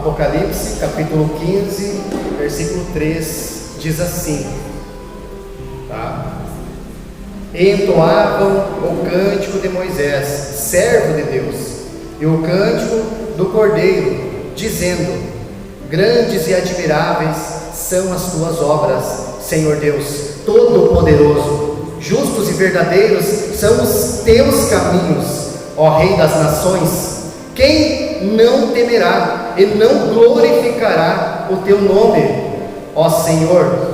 Apocalipse, capítulo 15, versículo 3, diz assim, tá? E entoavam o cântico de Moisés, servo de Deus, e o cântico do Cordeiro, dizendo: grandes e admiráveis são as tuas obras, Senhor Deus Todo-Poderoso. Justos e verdadeiros são os teus caminhos, ó Rei das nações. Quem não temerá e não glorificará o teu nome, ó Senhor?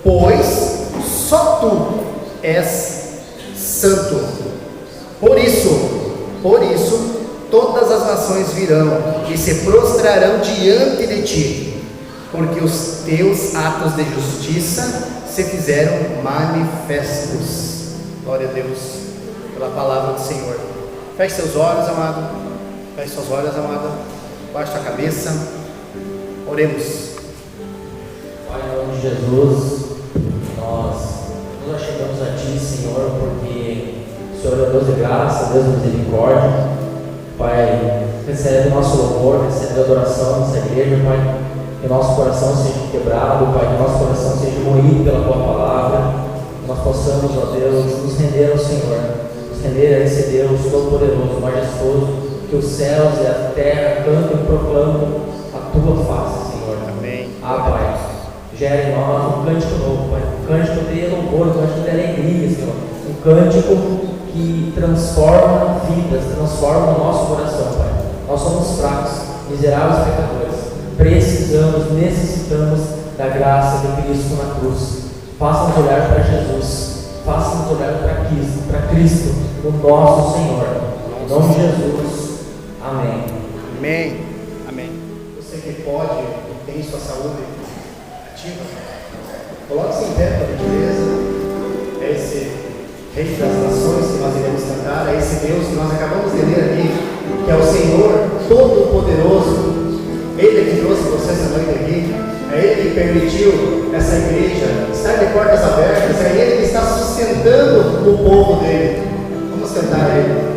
Pois só tu és santo. Por isso, todas as nações virão e se prostrarão diante de ti, porque os teus atos de justiça se fizeram manifestos. Glória a Deus pela palavra do Senhor. Feche seus olhos, amado. Feche seus olhos, amado. Baixe a cabeça. Oremos. Pai, em nome de Jesus, nós nos achegamos a Ti, Senhor, porque o Senhor é Deus de graça, Deus de misericórdia. Pai, recebe o nosso louvor, recebe a adoração nessa igreja, Pai. Que nosso coração seja quebrado, Pai, que nosso coração seja moído pela Tua palavra, que nós possamos, ó Deus, nos render ao Senhor, nos render a esse Deus todo-poderoso, majestoso, que os céus e a terra cantam e proclamam a Tua face, Senhor. Amém. Pai, gera em nós um cântico novo, Pai, um cântico de louvor, um cântico de alegria, Senhor, um cântico que transforma vidas, transforma o nosso coração, Pai. Nós somos fracos, miseráveis pecadores. Precisamos, necessitamos da graça de Cristo na cruz. Faça-nos olhar para Jesus, faça-nos olhar para Cristo, o nosso Senhor. Em nome de Jesus, amém. Amém. Amém. Você que pode e tem sua saúde ativa, coloque-se em pé para a beleza. É esse Rei das Nações que nós iremos cantar, é esse Deus que nós acabamos de ler aqui, que é o Senhor Todo-Poderoso. Ele que trouxe você essa noite aqui, é Ele que permitiu essa igreja estar de portas abertas, é Ele que está sustentando o povo dele. Vamos cantar a Ele.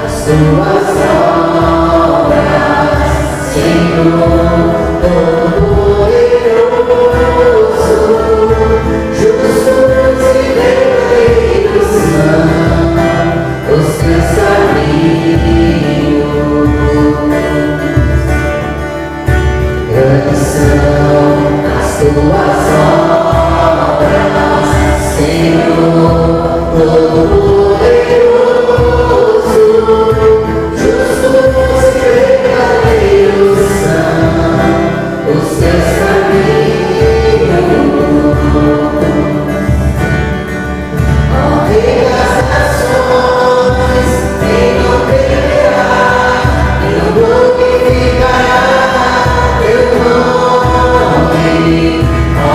As tuas obras, Senhor Todo-Poderoso, justos e verdadeiros são os teus caminhos. Grandes são as tuas obras, Senhor Todo-Poderoso. Oh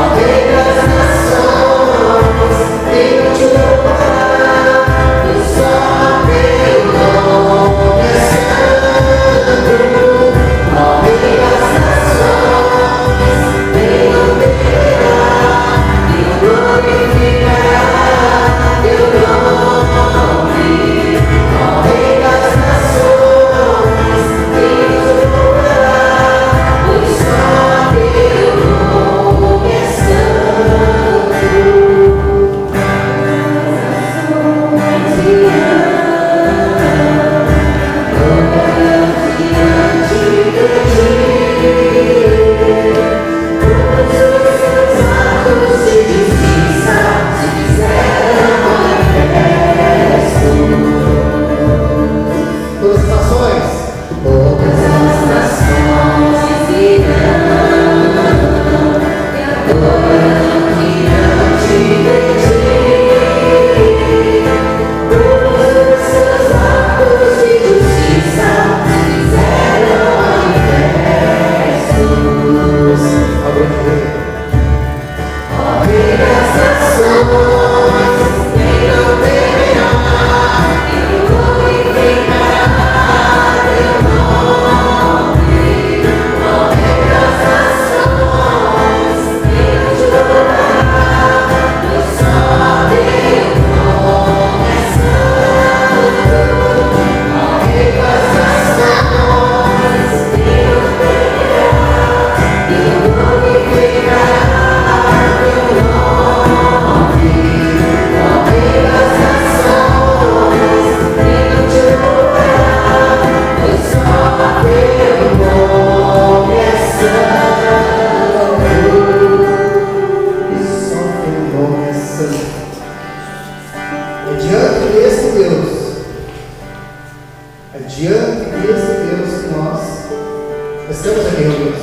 Estamos aqui reunidos.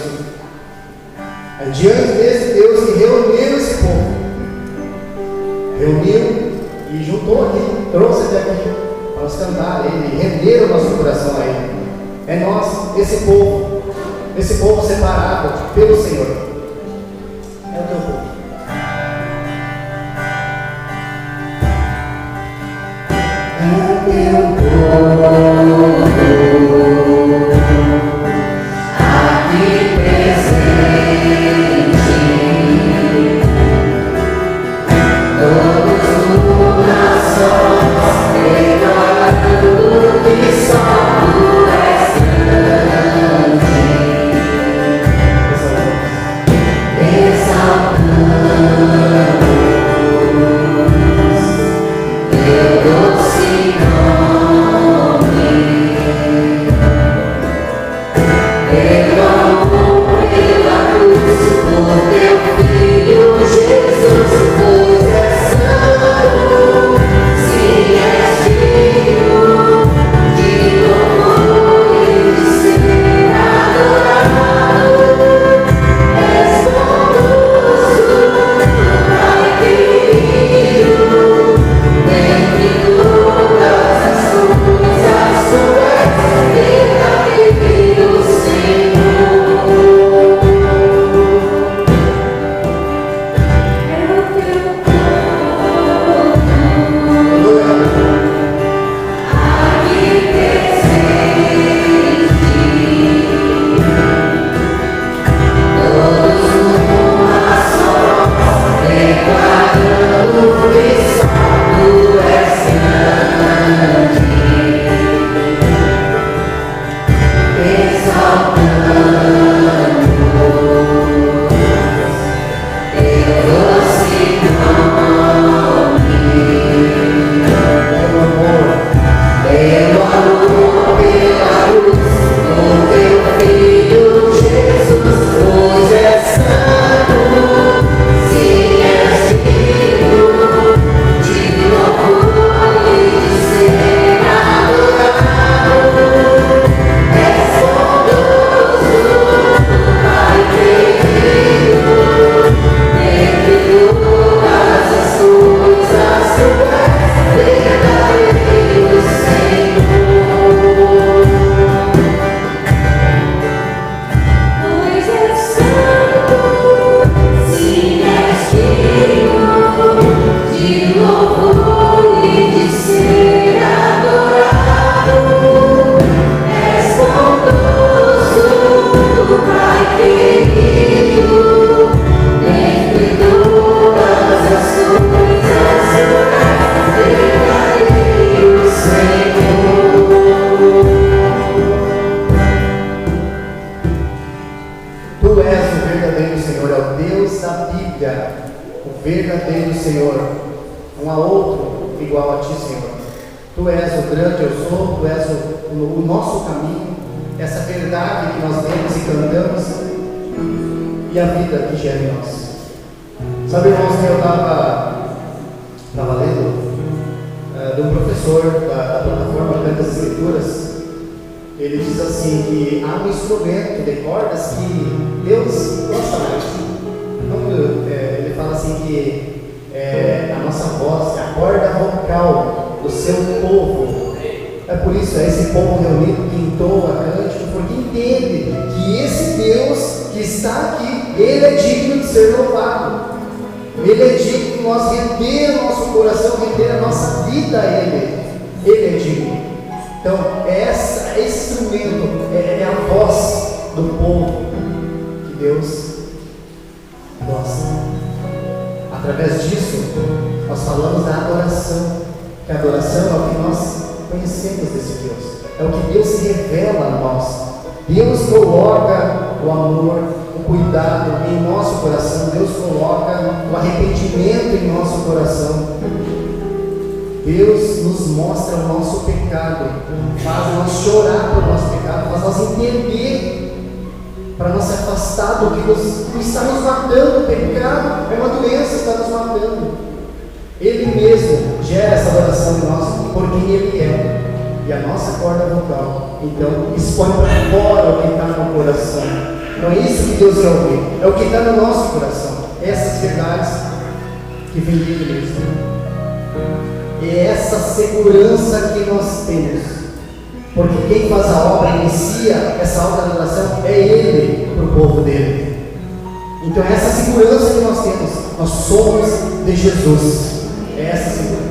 É diante desse Deus que reuniu esse povo. Reuniu e juntou aqui, trouxe até aqui, para nós cantar Ele, render o nosso coração a Ele. É nós, esse povo separado pelo Senhor. É o teu povo. É o teu povo, aqui presente, todos os corações declarando que só Tu és grande, exaltamos Teu doce nome, pelo amor, pela cruz, por Teu Filho Jesus, pois és santo, sim, és digno de louvor e de ser adorado. És bondoso, Pai querido, dentre todas as coisas, Tu és verdadeiro Senhor. É o Teu povo, aqui presente, todos os corações declarando que só Tu és grande, exaltamos Teu doce nome, pelo amor, pela luz, por Teu Filho Jesus, pois és santo, sim, és digno de louvor e de ser adorado. És bondoso, Pai querido, dentre todas as coisas, Tu és verdadeiro Senhor. Pois és santo, sim, és digno de louvor e de ser adorado. És bondoso, Pai querido, dentre todas as coisas, Tu és verdadeiro Senhor. Tu és o verdadeiro Senhor, é o Deus da Bíblia, o verdadeiro Senhor. Não há outro igual a Ti, Senhor. Tu és o grande eu sou, Tu és o nosso caminho, essa verdade que nós lemos e cantamos, e a vida que gera em nós. Sabe, irmãos, que eu estava lendo de um professor da plataforma Cantas Escrituras. Ele diz assim que há um instrumento de cordas que Deus gosta mais. Então, ele fala assim que a nossa voz é a corda vocal do seu povo. É por isso, é esse povo reunido que entoa cântico, porque entende que esse Deus que está aqui, Ele é digno de ser louvado. Ele é digno de nós render o nosso coração, render a nossa vida a Ele. Ele é digno. Então, esse instrumento é a voz do povo que Deus gosta. Através disso, nós falamos da adoração, que a adoração é o que nós conhecemos desse Deus, é o que Deus se revela a nós. Deus coloca o amor, o cuidado em nosso coração, Deus coloca o arrependimento em nosso coração. Deus nos mostra o nosso pecado, faz nós chorar por nosso pecado, faz nós entender, para nós se afastar do que está nos matando. O pecado é uma doença, está nos matando. Ele mesmo gera essa adoração em nós por quem Ele é, e a nossa corda vocal Então, expõe para fora o que está no coração. Então, é isso que Deus quer ouvir. É o que está no nosso coração. Essas verdades que vem dele mesmo. É essa segurança que nós temos. Porque quem faz a obra, inicia essa obra da oração, é Ele para o povo dele. Então, é essa segurança que nós temos. Nós somos de Jesus. É essa segurança.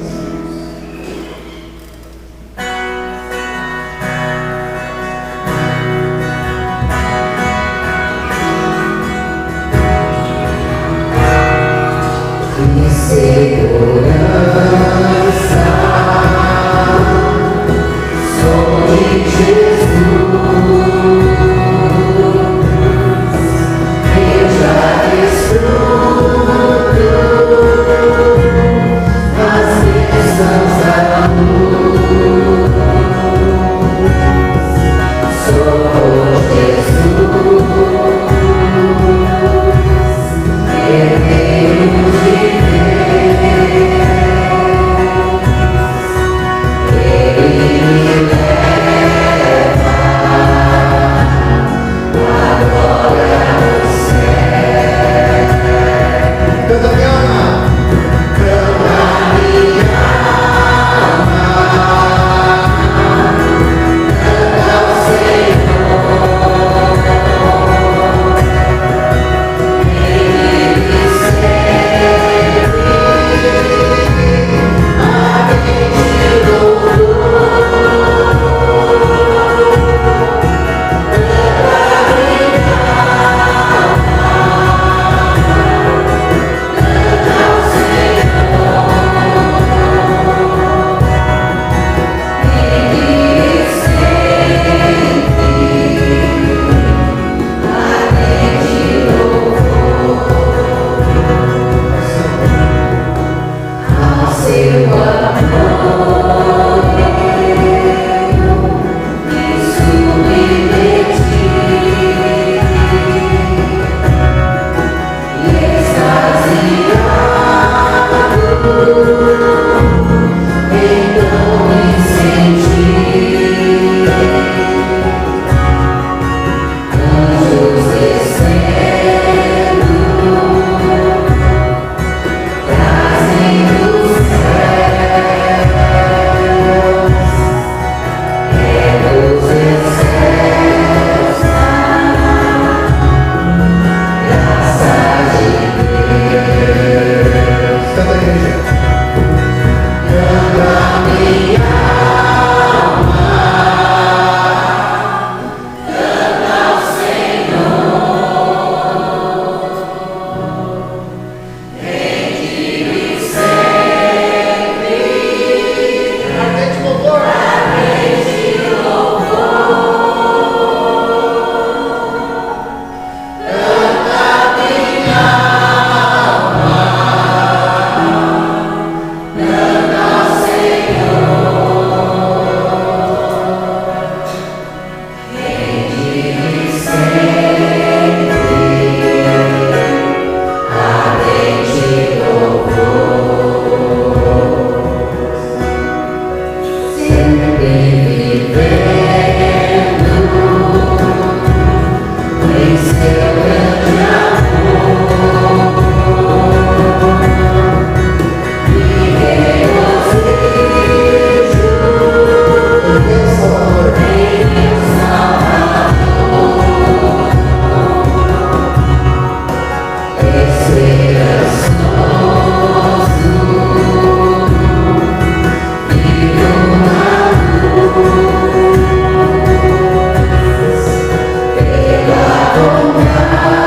Pela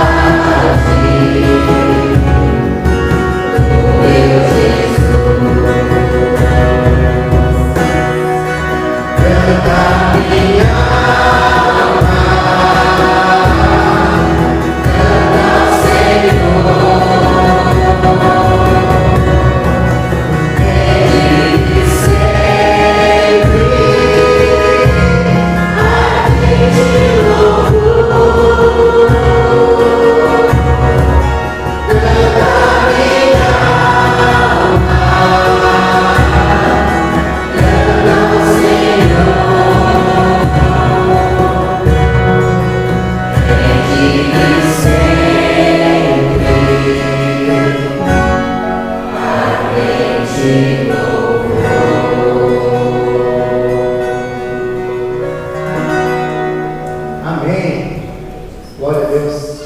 Deus.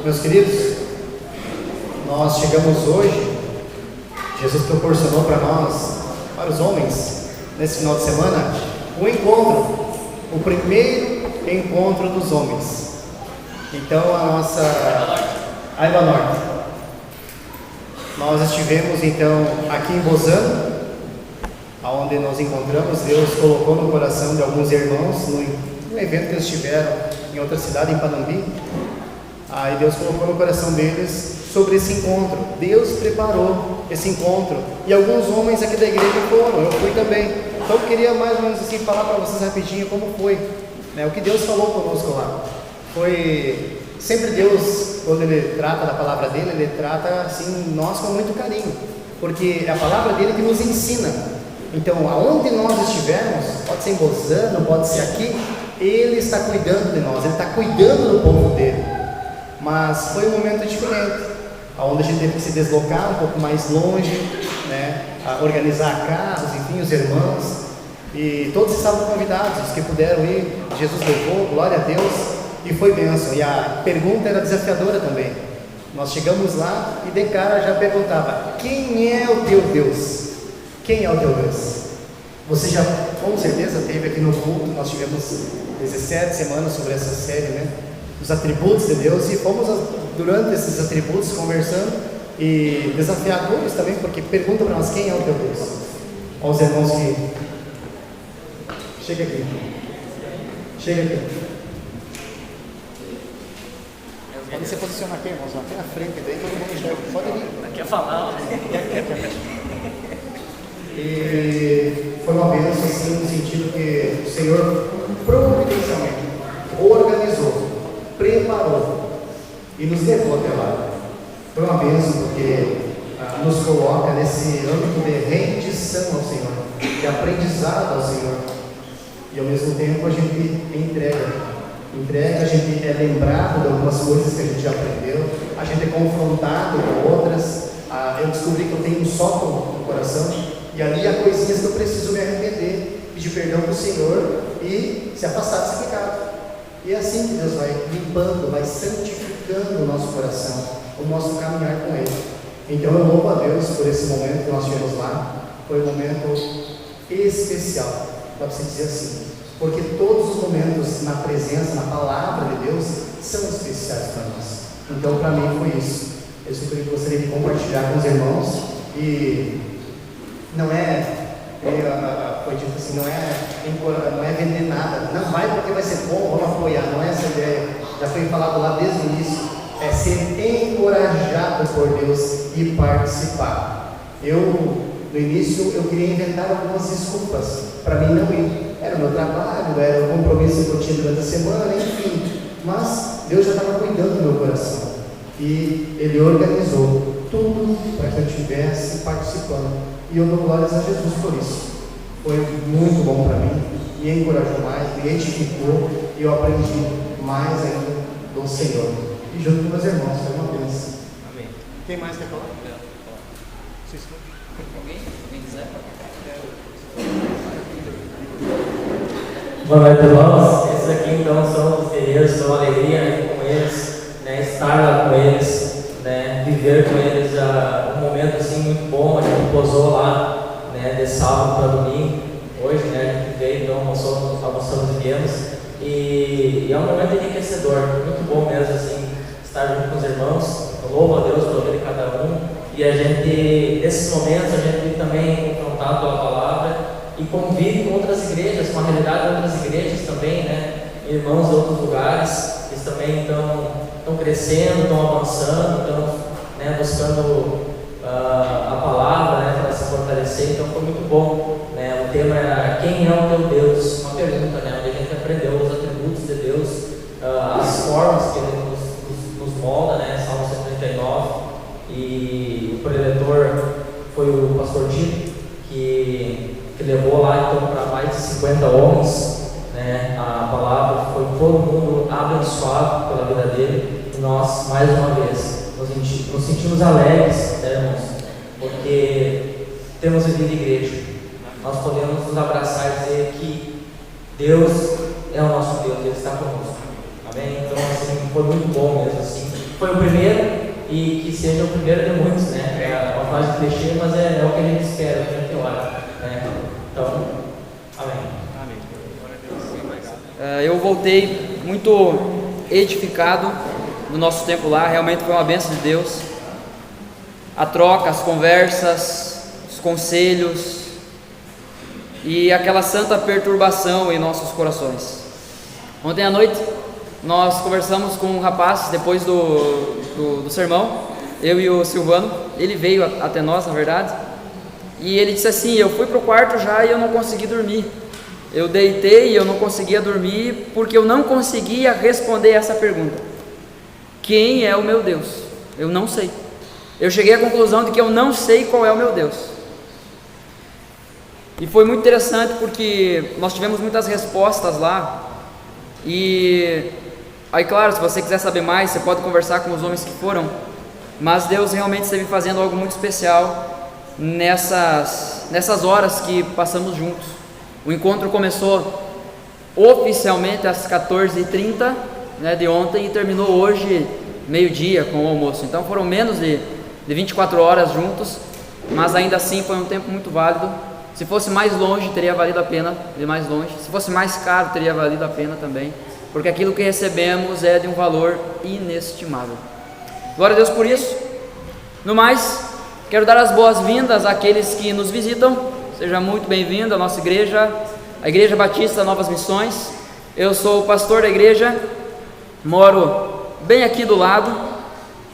Meus queridos, nós chegamos hoje, Jesus proporcionou para nós, para os homens, nesse final de semana, um encontro, o primeiro encontro dos homens. Então a nossa Aiva Norte. Nós estivemos então aqui em Bozano, onde nós encontramos. Deus colocou no coração de alguns irmãos, no evento que eles tiveram em outra cidade, em Panambi. Aí Deus colocou no coração deles sobre esse encontro. Deus preparou esse encontro. E alguns homens aqui da igreja foram, eu fui também. Então eu queria mais ou menos assim falar para vocês rapidinho como foi, né? O que Deus falou conosco lá. Foi sempre Deus, quando Ele trata da palavra dele, Ele trata assim nós com muito carinho, porque é a palavra dele que nos ensina. Então aonde nós estivermos, pode ser em Bozano, pode ser aqui, Ele está cuidando de nós, Ele está cuidando do povo dele. Mas foi um momento diferente, onde a gente teve que se deslocar um pouco mais longe, né? A organizar carros, enfim, os irmãos, e todos estavam convidados, os que puderam ir. Jesus levou, glória a Deus, e foi bênção. E a pergunta era desafiadora também. Nós chegamos lá e de cara já perguntava: quem é o teu Deus? Quem é o teu Deus? Você já com certeza teve aqui no culto, nós tivemos 17 semanas sobre essa série, né? Os atributos de Deus, e fomos durante esses atributos conversando e desafiadores também, porque pergunta para nós: quem é o teu Deus? Olha os irmãos que chega aqui, pode se posicionar aqui, irmãos, aqui na frente, daí todo mundo enxerga, pode vir. Quer falar? E foi uma bênção assim, no sentido que o Senhor providencialmente organizou, preparou e nos levou até lá. Foi uma bênção porque nos coloca nesse âmbito de rendição ao Senhor, de aprendizado ao Senhor, e ao mesmo tempo a gente entrega, a gente é lembrado de algumas coisas que a gente já aprendeu, a gente é confrontado com outras. Eu descobri que eu tenho um sótão no coração, e ali há coisinhas que eu preciso me arrepender, pedir perdão para o Senhor e se afastar desse pecado. E é assim que Deus vai limpando, vai santificando o nosso coração, o nosso caminhar com Ele. Então eu louvo a Deus por esse momento que nós tivemos lá. Foi um momento especial, dá para se dizer assim, porque todos os momentos na presença, na palavra de Deus, são especiais para nós. Então para mim foi isso. Isso que eu gostaria de compartilhar com os irmãos. E não foi dito assim, não é vender nada, não vai porque vai ser bom, vamos apoiar, não é essa a ideia, já foi falado lá desde o início, é ser encorajado por Deus e participar. No início, eu queria inventar algumas desculpas para mim não ir, era o meu trabalho, era o compromisso que eu tinha durante a semana, enfim, mas Deus já estava cuidando do meu coração, e Ele organizou tudo para que eu estivesse participando. E eu dou glórias a Jesus por isso. Foi muito bom para mim, me encorajou mais, me edificou, e eu aprendi mais ainda do Senhor. E junto com meus irmãos, foi uma bênção. Amém. Quem mais quer falar? Alguém quiser? Boa noite, irmãos. Esses aqui então são os guerreiros, são alegria com eles, né? Estar lá com eles, né? Viver com eles um momento assim muito bom. A gente posou lá, né? De sábado para domingo. Hoje, né? A gente veio, então almoçamos e viemos. E é um momento enriquecedor, muito bom mesmo assim, estar junto com os irmãos. Eu louvo a Deus pela vida de cada um. E a gente, nesses momentos, a gente também é confrontado pela palavra e convive com outras igrejas, com a realidade de outras igrejas também, né? Irmãos de outros lugares, eles também estão crescendo, estão avançando, estão, né, buscando a palavra, né, para se fortalecer. Então foi muito bom, né? O tema era: quem é o teu Deus? Uma pergunta, né? Onde a gente aprendeu os atributos de Deus, as formas que Ele nos molda, né? Salmo 139. E o preletor foi o pastor Tito, que levou lá então para mais de 50 homens, né? A palavra foi todo mundo abençoado pela vida dele. E nós, mais uma vez, nos sentimos alegres, né, irmãos? Porque temos vivido igreja. Nós podemos nos abraçar e dizer que Deus é o nosso Deus, Ele está conosco. Amém? Então, assim, foi muito bom mesmo, assim. Foi o primeiro e que seja o primeiro de muitos, né? É uma frase de clichê, mas é o que a gente espera, o que a gente ora, né? Então, amém. Eu voltei muito edificado no nosso tempo lá, realmente foi uma bênção de Deus. A troca, as conversas, os conselhos e aquela santa perturbação em nossos corações. Ontem à noite nós conversamos com um rapaz depois do sermão, eu e o Silvano. Ele veio até nós, na verdade, e ele disse assim: eu fui para o quarto já e eu não consegui dormir. Eu deitei e eu não conseguia dormir porque eu não conseguia responder essa pergunta: quem é o meu Deus? Eu não sei. Eu cheguei à conclusão de que eu não sei qual é o meu Deus. E foi muito interessante porque nós tivemos muitas respostas lá. E aí, claro, se você quiser saber mais, você pode conversar com os homens que foram. Mas Deus realmente esteve fazendo algo muito especial nessas horas que passamos juntos. O encontro começou oficialmente às 14h30, né, de ontem, e terminou hoje meio-dia com o almoço. Então foram menos de 24 horas juntos, mas ainda assim foi um tempo muito válido. Se fosse mais longe, teria valido a pena ir mais longe. Se fosse mais caro, teria valido a pena também, porque aquilo que recebemos é de um valor inestimável. Glória a Deus por isso. No mais, quero dar as boas-vindas àqueles que nos visitam. Seja muito bem-vindo à nossa igreja, a Igreja Batista Novas Missões. Eu sou o pastor da igreja, moro bem aqui do lado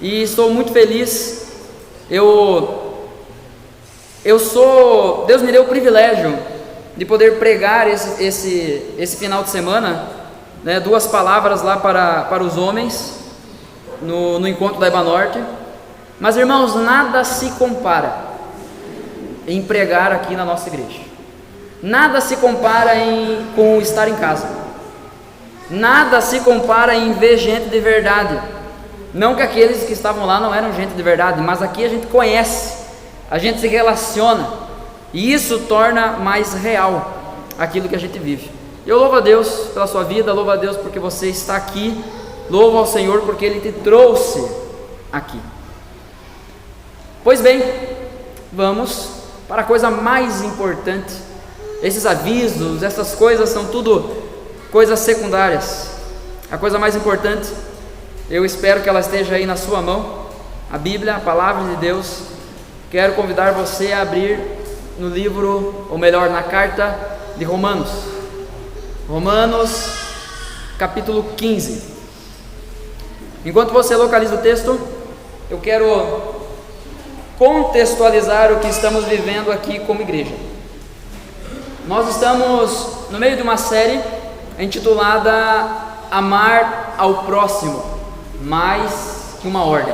e estou muito feliz. Deus me deu o privilégio de poder pregar esse final de semana, né, 2 palavras lá para os homens no encontro da EBA Norte. Mas, irmãos, nada se compara em pregar aqui na nossa igreja. Nada se compara com estar em casa. Nada se compara em ver gente de verdade. Não que aqueles que estavam lá não eram gente de verdade, mas aqui a gente conhece, a gente se relaciona, e isso torna mais real aquilo que a gente vive. Eu louvo a Deus pela sua vida, louvo a Deus porque você está aqui, louvo ao Senhor porque Ele te trouxe aqui. Pois bem, vamos para a coisa mais importante. Esses avisos, essas coisas são tudo coisas secundárias. A coisa mais importante, eu espero que ela esteja aí na sua mão, a Bíblia, a Palavra de Deus. Quero convidar você a abrir no livro, ou melhor, na carta de Romanos. Romanos, capítulo 15. Enquanto você localiza o texto, eu quero contextualizar o que estamos vivendo aqui como igreja. Nós estamos no meio de uma série intitulada Amar ao Próximo, mais que uma ordem.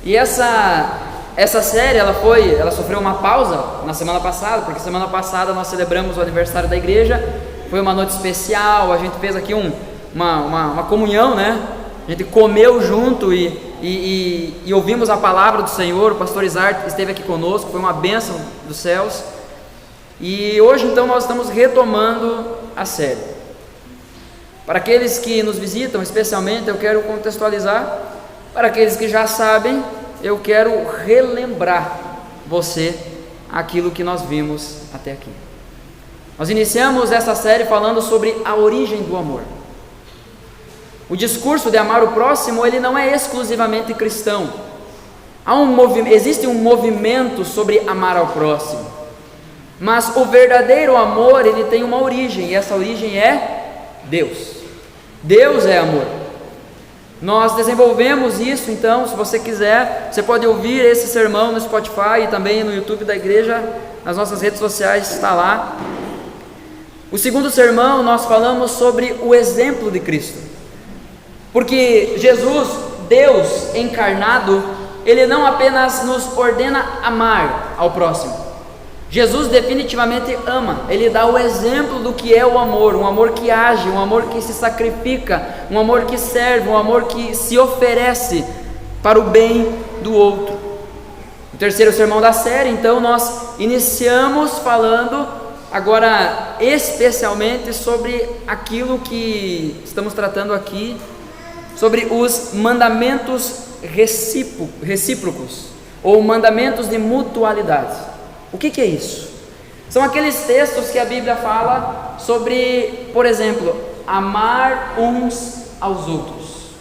E essa série, ela sofreu uma pausa na semana passada, porque semana passada nós celebramos o aniversário da igreja. Foi uma noite especial, a gente fez aqui uma comunhão, né? A gente comeu junto e ouvimos a palavra do Senhor. O pastor Isaac esteve aqui conosco, foi uma bênção dos céus. E hoje então nós estamos retomando a série. Para aqueles que nos visitam especialmente, eu quero contextualizar. Para aqueles que já sabem, eu quero relembrar você aquilo que nós vimos até aqui. Nós iniciamos essa série falando sobre a origem do amor. O discurso de amar o próximo, ele não é exclusivamente cristão. Existe um movimento sobre amar ao próximo, mas o verdadeiro amor, ele tem uma origem, e essa origem é Deus. Deus é amor. Nós desenvolvemos isso, então, se você quiser, você pode ouvir esse sermão no Spotify e também no YouTube da igreja, nas nossas redes sociais, está lá. O segundo sermão, nós falamos sobre o exemplo de Cristo. Porque Jesus, Deus encarnado, Ele não apenas nos ordena amar ao próximo. Jesus definitivamente ama, Ele dá o exemplo do que é o amor, um amor que age, um amor que se sacrifica, um amor que serve, um amor que se oferece para o bem do outro. O terceiro sermão da série, então, nós iniciamos falando agora especialmente sobre aquilo que estamos tratando aqui, sobre os mandamentos recíprocos, ou mandamentos de mutualidade. O que é isso? São aqueles textos que a Bíblia fala sobre, por exemplo, amar uns aos outros,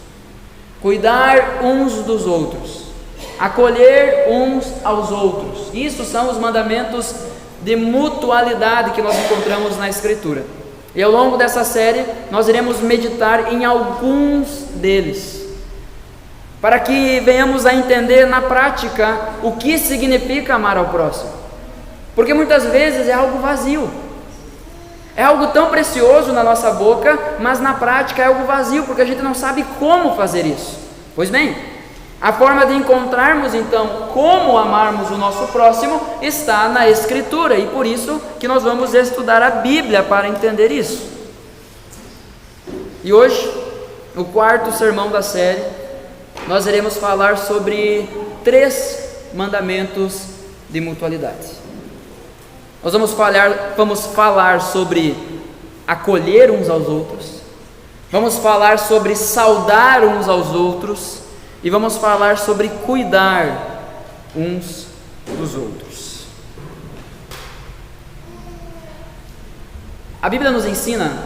cuidar uns dos outros, acolher uns aos outros. Isso são os mandamentos de mutualidade que nós encontramos na Escritura. E ao longo dessa série nós iremos meditar em alguns deles, para que venhamos a entender na prática o que significa amar ao próximo. Porque muitas vezes é algo vazio, é algo tão precioso na nossa boca, mas na prática é algo vazio, porque a gente não sabe como fazer isso. Pois bem, a forma de encontrarmos então como amarmos o nosso próximo está na Escritura, e por isso que nós vamos estudar a Bíblia para entender isso. E hoje, no quarto sermão da série, nós iremos falar sobre 3 mandamentos de mutualidade. Nós vamos falar sobre acolher uns aos outros, vamos falar sobre saudar uns aos outros, e vamos falar sobre cuidar uns dos outros. A Bíblia nos ensina,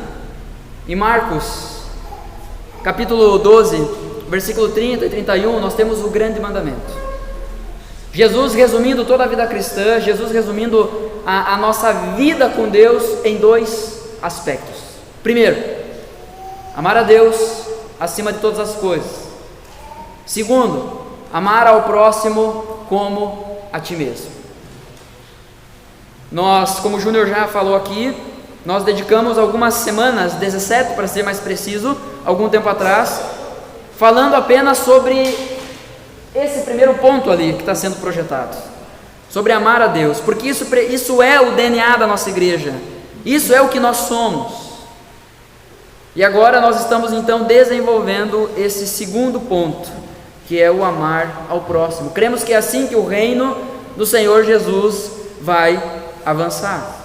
em Marcos, capítulo 12, versículo 30 e 31, nós temos o grande mandamento. Jesus resumindo toda a vida cristã, Jesus resumindo a nossa vida com Deus em 2 aspectos. Primeiro, amar a Deus acima de todas as coisas. Segundo, amar ao próximo como a ti mesmo. Nós, como o Júnior já falou aqui, nós dedicamos algumas semanas, 17 para ser mais preciso, algum tempo atrás, falando apenas sobre esse primeiro ponto ali que está sendo projetado, sobre amar a Deus, porque isso é o DNA da nossa igreja, isso é o que nós somos. E agora nós estamos então desenvolvendo esse segundo ponto, que é o amar ao próximo. Cremos que é assim que o reino do Senhor Jesus vai avançar.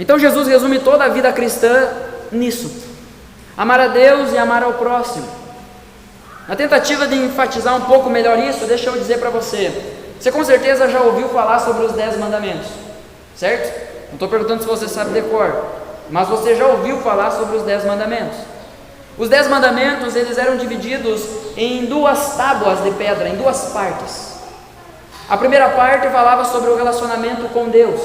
Então Jesus resume toda a vida cristã nisso: amar a Deus e amar ao próximo. Na tentativa de enfatizar um pouco melhor isso, deixa eu dizer para você com certeza já ouviu falar sobre os 10 mandamentos, certo? Não estou perguntando se você sabe de cor, mas você já ouviu falar sobre os 10 mandamentos. Os 10 mandamentos, eles eram divididos em 2 tábuas de pedra, em 2 partes. A primeira parte falava sobre o relacionamento com Deus,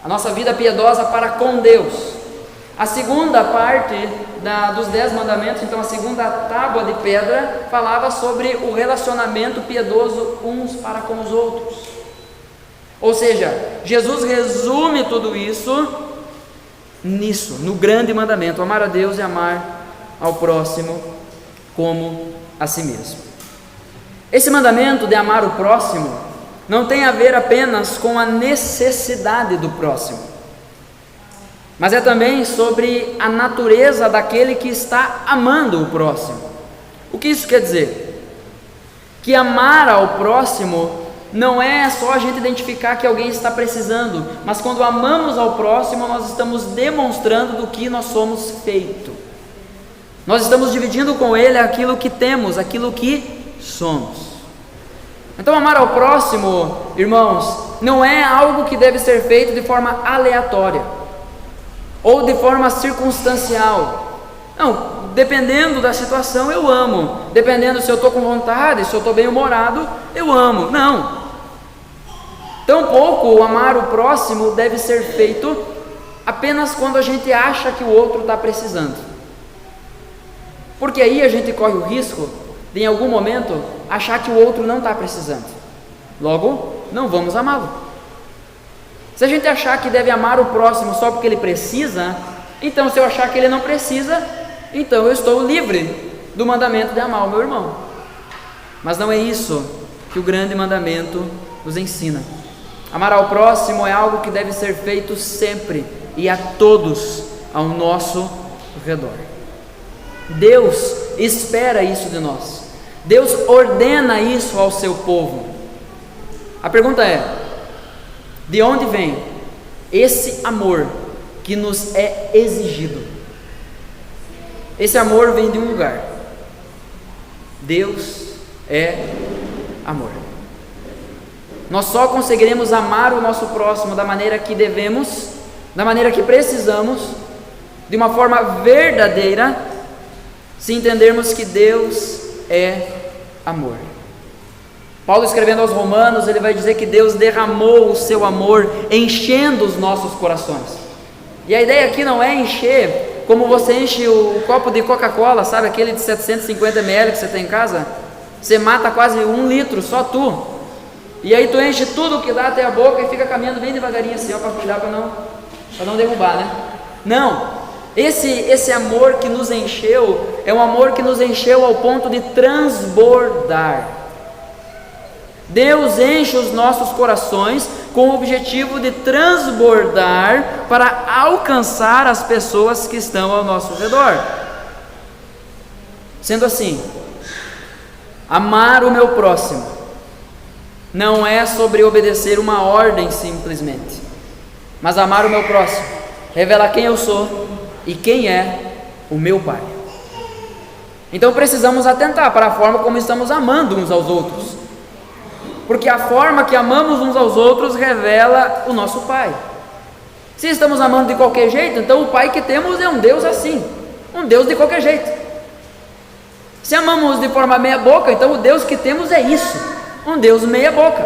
a nossa vida piedosa para com Deus. A segunda parte dos 10 mandamentos, então a segunda tábua de pedra, falava sobre o relacionamento piedoso uns para com os outros. Ou seja, Jesus resume tudo isso nisso, no grande mandamento: amar a Deus e amar ao próximo como a si mesmo. Esse mandamento de amar o próximo não tem a ver apenas com a necessidade do próximo, mas é também sobre a natureza daquele que está amando o próximo. O que isso quer dizer? Que amar ao próximo não é só a gente identificar que alguém está precisando, mas quando amamos ao próximo, nós estamos demonstrando do que nós somos feitos. Nós estamos dividindo com ele aquilo que temos, aquilo que somos. Então amar ao próximo, irmãos, não é algo que deve ser feito de forma aleatória ou de forma circunstancial. Não, dependendo da situação eu amo, dependendo se eu estou com vontade, se eu estou bem humorado, eu amo. Não, tampouco amar o próximo deve ser feito apenas quando a gente acha que o outro está precisando, porque aí a gente corre o risco de em algum momento achar que o outro não está precisando, logo não vamos amá-lo. Se a gente achar que deve amar o próximo só porque ele precisa, então se eu achar que ele não precisa, então eu estou livre do mandamento de amar o meu irmão. Mas não é isso que o grande mandamento nos ensina. Amar ao próximo é algo que deve ser feito sempre e a todos ao nosso redor. Deus espera isso de nós. Deus ordena isso ao seu povo. A pergunta é: de onde vem esse amor que nos é exigido. Esse amor vem de um lugar. Deus é amor. Nós só conseguiremos amar o nosso próximo da maneira que devemos, da maneira que precisamos, de uma forma verdadeira, se entendermos que Deus é amor. Paulo, escrevendo aos Romanos, ele vai dizer que Deus derramou o seu amor enchendo os nossos corações. E a ideia aqui não é encher como você enche o copo de Coca-Cola, sabe, aquele de 750 ml que você tem em casa? Você mata quase 1 litro, só tu. E aí tu enche tudo que dá até a boca e fica caminhando bem devagarinho assim, para cuidar para não derrubar, né? Não, esse amor que nos encheu é um amor que nos encheu ao ponto de transbordar. Deus enche os nossos corações com o objetivo de transbordar para alcançar as pessoas que estão ao nosso redor. Sendo assim, amar o meu próximo não é sobre obedecer uma ordem simplesmente, mas amar o meu próximo revela quem eu sou e quem é o meu Pai. Então precisamos atentar para a forma como estamos amando uns aos outros, porque a forma que amamos uns aos outros revela o nosso Pai. Se estamos amando de qualquer jeito, então o Pai que temos é um Deus assim, um Deus de qualquer jeito. Se amamos de forma meia boca, então o Deus que temos é isso, um Deus meia boca.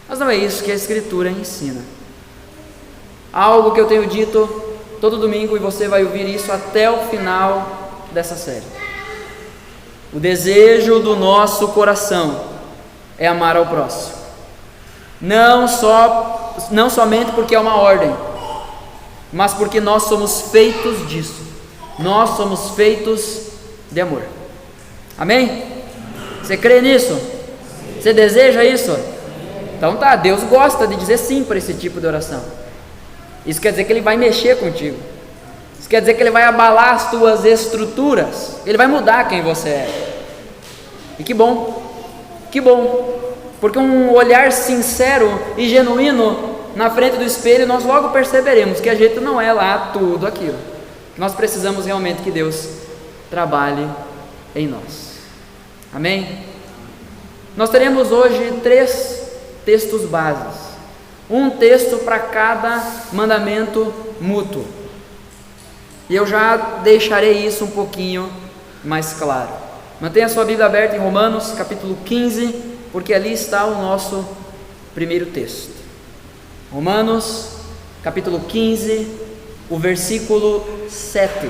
Mas não é isso que a Escritura ensina. Algo que eu tenho dito todo domingo, e você vai ouvir isso até o final dessa série. O desejo do nosso coração é amar ao próximo, não somente porque é uma ordem, mas porque nós somos feitos disso. Nós somos feitos de amor. Amém? Você crê nisso? Você deseja isso? Então tá, Deus gosta de dizer sim para esse tipo de oração. Isso quer dizer que Ele vai mexer contigo. Isso quer dizer que Ele vai abalar as tuas estruturas. Ele vai mudar quem você é. E que bom, porque um olhar sincero e genuíno na frente do espelho, nós logo perceberemos que a gente não é lá tudo aquilo. Nós precisamos realmente que Deus trabalhe em nós. Amém? Nós teremos hoje 3 textos bases, um texto para cada mandamento mútuo, e eu já deixarei isso um pouquinho mais claro. Mantenha a sua Bíblia aberta em Romanos capítulo 15, porque ali está o nosso primeiro texto. Romanos capítulo 15, o versículo 7.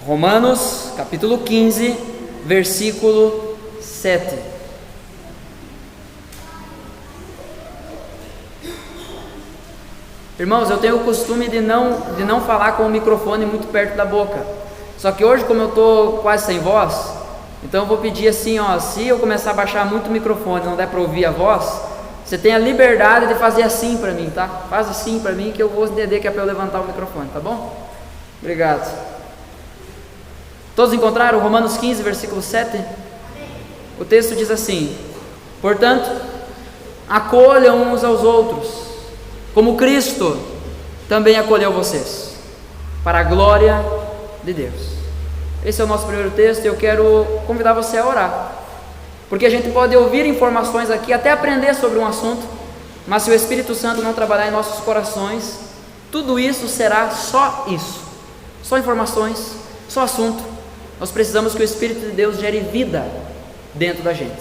Romanos capítulo 15, versículo 7. Irmãos, eu tenho o costume de não falar com o microfone muito perto da boca. Só que hoje, como eu estou quase sem voz, então eu vou pedir assim, se eu começar a baixar muito o microfone, não der para ouvir a voz, você tem a liberdade de fazer assim para mim, tá? Faz assim para mim que eu vou entender que é para eu levantar o microfone, tá bom? Obrigado. Todos encontraram Romanos 15, versículo 7? O texto diz assim: portanto, acolham uns aos outros, como Cristo também acolheu vocês, para a glória de Deus. Esse é o nosso primeiro texto, e eu quero convidar você a orar, porque a gente pode ouvir informações aqui, até aprender sobre um assunto, mas se o Espírito Santo não trabalhar em nossos corações, tudo isso será só isso, só informações, só assunto. Nós precisamos que o Espírito de Deus gere vida dentro da gente.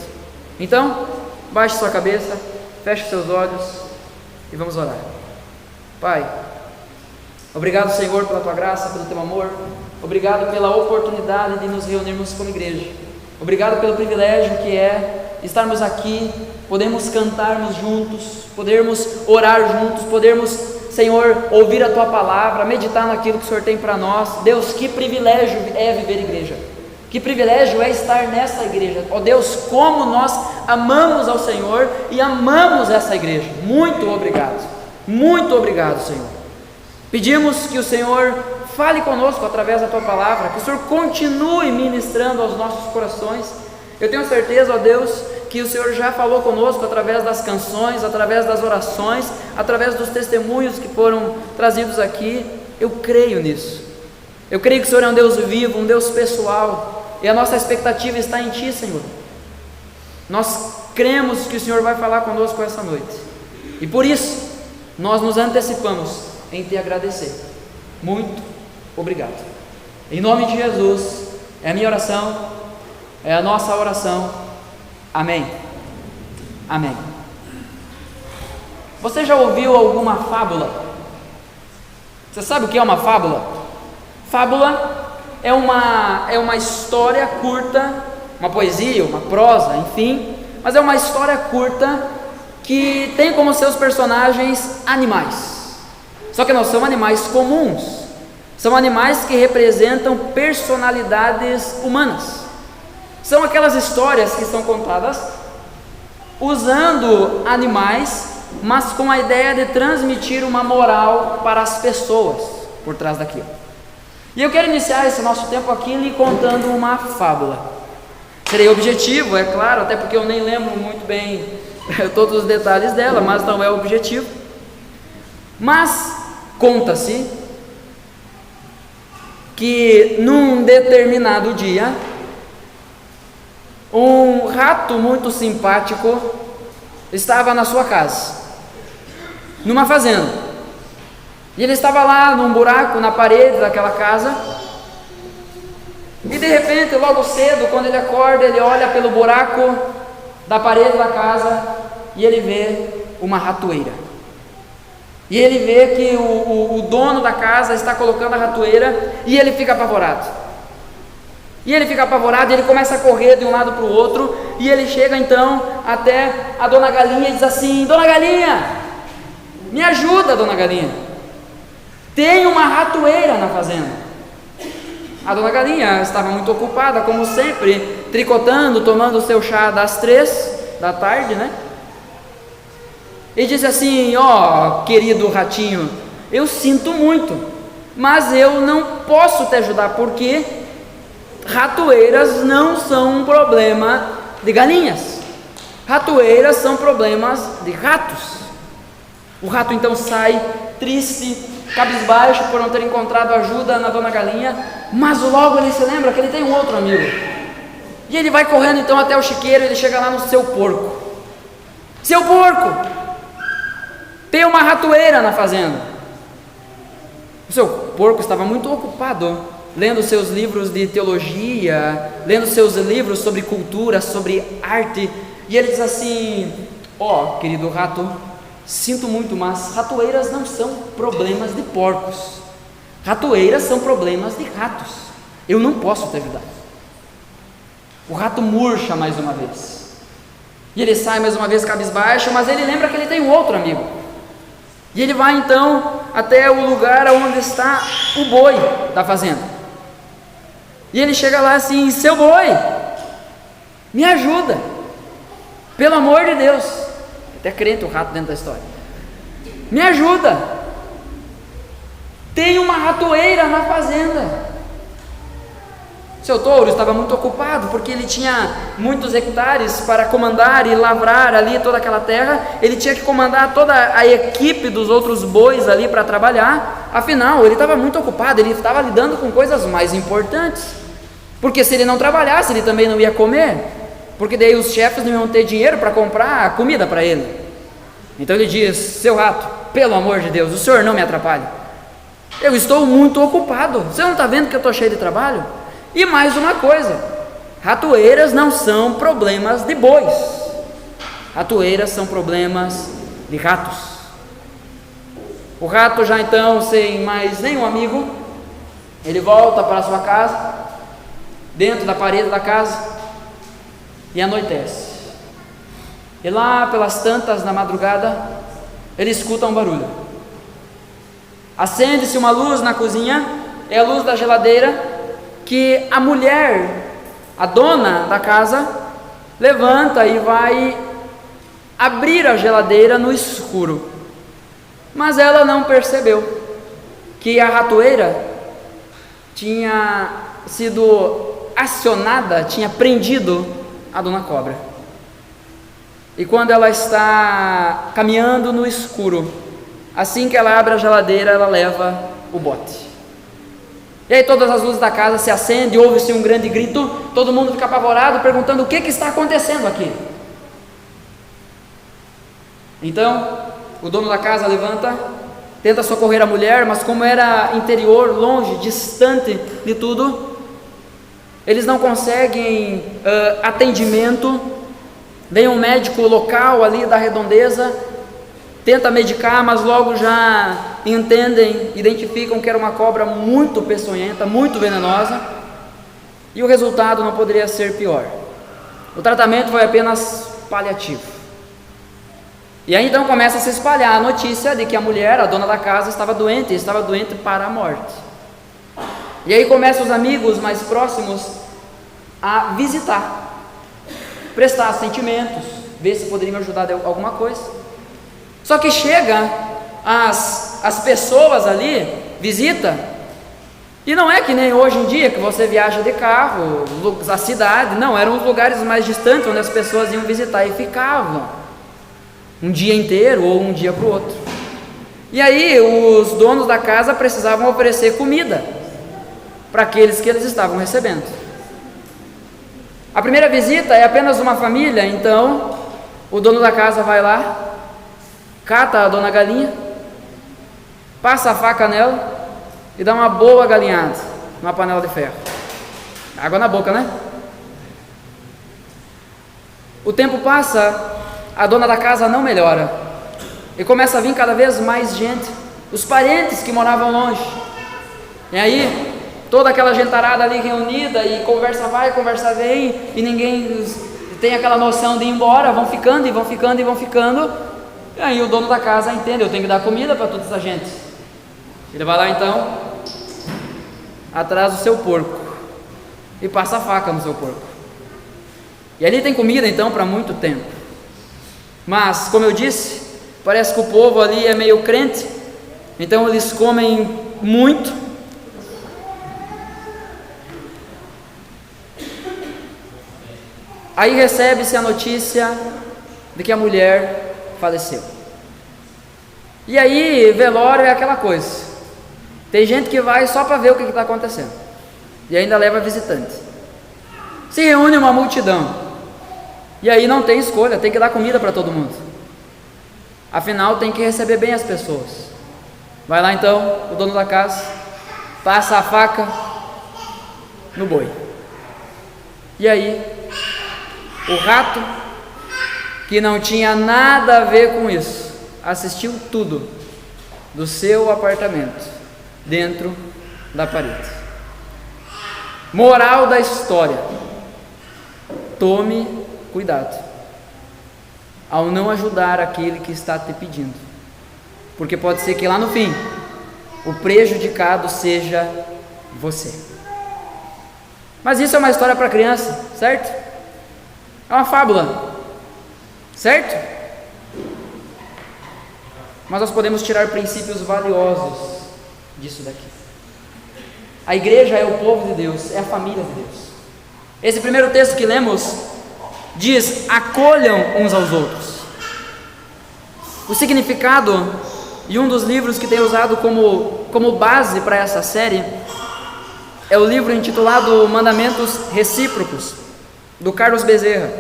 Então, baixe sua cabeça, feche seus olhos e vamos orar. Pai, obrigado, Senhor, pela Tua graça, pelo Teu amor. Obrigado pela oportunidade de nos reunirmos como igreja. Obrigado pelo privilégio que é estarmos aqui, podermos cantarmos juntos, podermos orar juntos, podermos, Senhor, ouvir a Tua palavra, meditar naquilo que o Senhor tem para nós. Deus, que privilégio é viver igreja. Que privilégio é estar nessa igreja. Ó Deus, como nós amamos ao Senhor e amamos essa igreja. Muito obrigado, Senhor. Pedimos que o Senhor fale conosco através da Tua palavra, que o Senhor continue ministrando aos nossos corações. Eu tenho certeza, ó Deus, que o Senhor já falou conosco através das canções, através das orações, através dos testemunhos que foram trazidos aqui. Eu creio nisso. Eu creio que o Senhor é um Deus vivo, um Deus pessoal, e a nossa expectativa está em Ti, Senhor. Nós cremos que o Senhor vai falar conosco essa noite, e por isso nós nos antecipamos em Te agradecer. Muito obrigado. Em nome de Jesus, é a minha oração, é a nossa oração. Amém. Amém. Você já ouviu alguma fábula? Você sabe o que é uma fábula? Fábula é uma história curta, uma poesia, uma prosa, enfim, mas é uma história curta que tem como seus personagens animais. Só que não são animais comuns, são animais que representam personalidades humanas. São aquelas histórias que são contadas usando animais, mas com a ideia de transmitir uma moral para as pessoas por trás daquilo. E eu quero iniciar esse nosso tempo aqui lhe contando uma fábula. Serei objetivo, é claro, até porque eu nem lembro muito bem todos os detalhes dela, mas não é o objetivo. Mas conta-se que num determinado dia, um rato muito simpático estava na sua casa, numa fazenda, e ele estava lá num buraco na parede daquela casa, e de repente, logo cedo, quando ele acorda, ele olha pelo buraco da parede da casa e ele vê uma ratoeira. E ele vê que o dono da casa está colocando a ratoeira, e ele fica apavorado. E ele começa a correr de um lado para o outro, e ele chega então até a Dona Galinha e diz assim: Dona Galinha, me ajuda, Dona Galinha, tem uma ratoeira na fazenda. A Dona Galinha estava muito ocupada, como sempre, tricotando, tomando o seu chá das 3 da tarde, né? E disse assim: ó, querido ratinho, eu sinto muito, mas eu não posso te ajudar, porque ratoeiras não são um problema de galinhas, ratoeiras são problemas de ratos. O rato então sai triste, cabisbaixo por não ter encontrado ajuda na Dona Galinha, mas logo ele se lembra que ele tem um outro amigo, e ele vai correndo então até o chiqueiro. Ele chega lá no seu porco: seu porco, tem uma ratoeira na fazenda. O seu porco estava muito ocupado lendo seus livros de teologia, lendo seus livros sobre cultura, sobre arte, e ele diz assim: ó, querido rato, sinto muito, mas ratoeiras não são problemas de porcos, ratoeiras são problemas de ratos, eu não posso te ajudar. O rato murcha mais uma vez, e ele sai mais uma vez cabisbaixo, mas ele lembra que ele tem um outro amigo, e ele vai então até o lugar onde está o boi da fazenda, e ele chega lá assim: seu boi, me ajuda, pelo amor de Deus. Até crente o rato dentro da história. Me ajuda, tem uma ratoeira na fazenda. Seu touro estava muito ocupado, porque ele tinha muitos hectares para comandar e lavrar ali toda aquela terra. Ele tinha que comandar toda a equipe dos outros bois ali para trabalhar. Afinal, ele estava muito ocupado, ele estava lidando com coisas mais importantes, porque se ele não trabalhasse, ele também não ia comer, porque daí os chefes não iam ter dinheiro para comprar comida para ele. Então ele diz: seu rato, pelo amor de Deus, o senhor não me atrapalhe, eu estou muito ocupado, você não está vendo que eu estou cheio de trabalho? E mais uma coisa, ratoeiras não são problemas de bois, ratoeiras são problemas de ratos. O rato, já então sem mais nenhum amigo, ele volta para a sua casa, dentro da parede da casa, e anoitece. E lá pelas tantas da madrugada, ele escuta um barulho. Acende-se uma luz na cozinha, é a luz da geladeira, que a mulher, a dona da casa, levanta e vai abrir a geladeira no escuro. Mas ela não percebeu que a ratoeira tinha sido acionada, tinha prendido a dona cobra. E quando ela está caminhando no escuro, assim que ela abre a geladeira, ela leva o bote. E aí todas as luzes da casa se acendem, ouve-se um grande grito, todo mundo fica apavorado, perguntando o que está acontecendo aqui. Então, o dono da casa levanta, tenta socorrer a mulher, mas como era interior, longe, distante de tudo, eles não conseguem atendimento. Vem um médico local ali da redondeza, tenta medicar, mas logo já entendem, identificam que era uma cobra muito peçonhenta, muito venenosa, e o resultado não poderia ser pior. O tratamento foi apenas paliativo. E aí então começa a se espalhar a notícia de que a mulher, a dona da casa, estava doente para a morte. E aí começam os amigos mais próximos a visitar, prestar sentimentos, ver se poderiam ajudar de alguma coisa. Só que chega as pessoas ali, visita, e não é que nem hoje em dia que você viaja de carro, a cidade, não, eram os lugares mais distantes onde as pessoas iam visitar e ficavam um dia inteiro ou um dia para o outro. E aí os donos da casa precisavam oferecer comida para aqueles que eles estavam recebendo. A primeira visita é apenas uma família, então o dono da casa vai lá, cata a dona galinha, passa a faca nela e dá uma boa galinhada numa panela de ferro. Água na boca, né? O tempo passa, a dona da casa não melhora e começa a vir cada vez mais gente, os parentes que moravam longe. E aí toda aquela gentarada ali reunida, e conversa vai, conversa vem, e ninguém tem aquela noção de ir embora, vão ficando e vão ficando e vão ficando. E aí o dono da casa entende, eu tenho que dar comida para toda essa gente. Ele vai lá então, atrás do seu porco e passa a faca no seu porco. E ali tem comida então para muito tempo. Mas, como eu disse, parece que o povo ali é meio crente, então eles comem muito. Aí recebe-se a notícia de que a mulher faleceu. E aí, velório é aquela coisa. Tem gente que vai só para ver o que está acontecendo. E ainda leva visitante. Se reúne uma multidão. E aí não tem escolha, tem que dar comida para todo mundo. Afinal, tem que receber bem as pessoas. Vai lá então, o dono da casa, passa a faca no boi. E aí, o rato, que não tinha nada a ver com isso, assistiu tudo do seu apartamento, dentro da parede. Moral da história: tome cuidado ao não ajudar aquele que está te pedindo, porque pode ser que lá no fim o prejudicado seja você. Mas isso é uma história para criança, certo? É uma fábula, certo? Mas nós podemos tirar princípios valiosos disso daqui. A igreja é o povo de Deus, é a família de Deus. Esse primeiro texto que lemos diz: acolham uns aos outros. O significado, e um dos livros que tenho usado como base para essa série, é o livro intitulado Mandamentos Recíprocos, do Carlos Bezerra.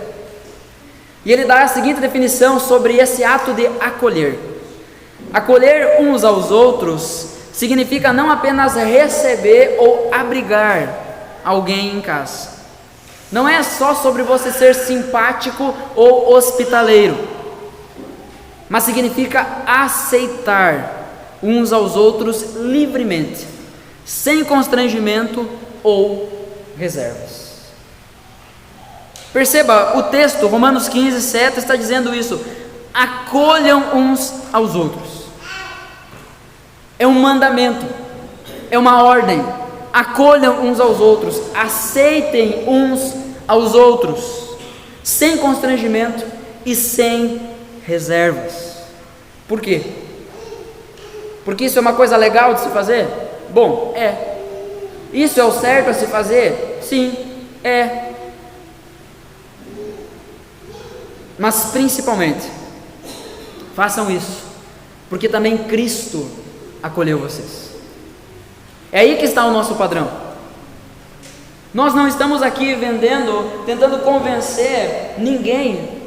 E ele dá a seguinte definição sobre esse ato de acolher: acolher uns aos outros significa não apenas receber ou abrigar alguém em casa. Não é só sobre você ser simpático ou hospitaleiro, mas significa aceitar uns aos outros livremente, sem constrangimento ou reservas. Perceba, o texto, Romanos 15, 7, está dizendo isso: acolham uns aos outros. É um mandamento, é uma ordem. Acolham uns aos outros, aceitem uns aos outros, sem constrangimento e sem reservas. Por quê? Porque isso é uma coisa legal de se fazer? Bom, é. Isso é o certo a se fazer? Sim, é. Mas principalmente, façam isso, porque também Cristo acolheu vocês. É aí que está o nosso padrão. Nós não estamos aqui vendendo, tentando convencer ninguém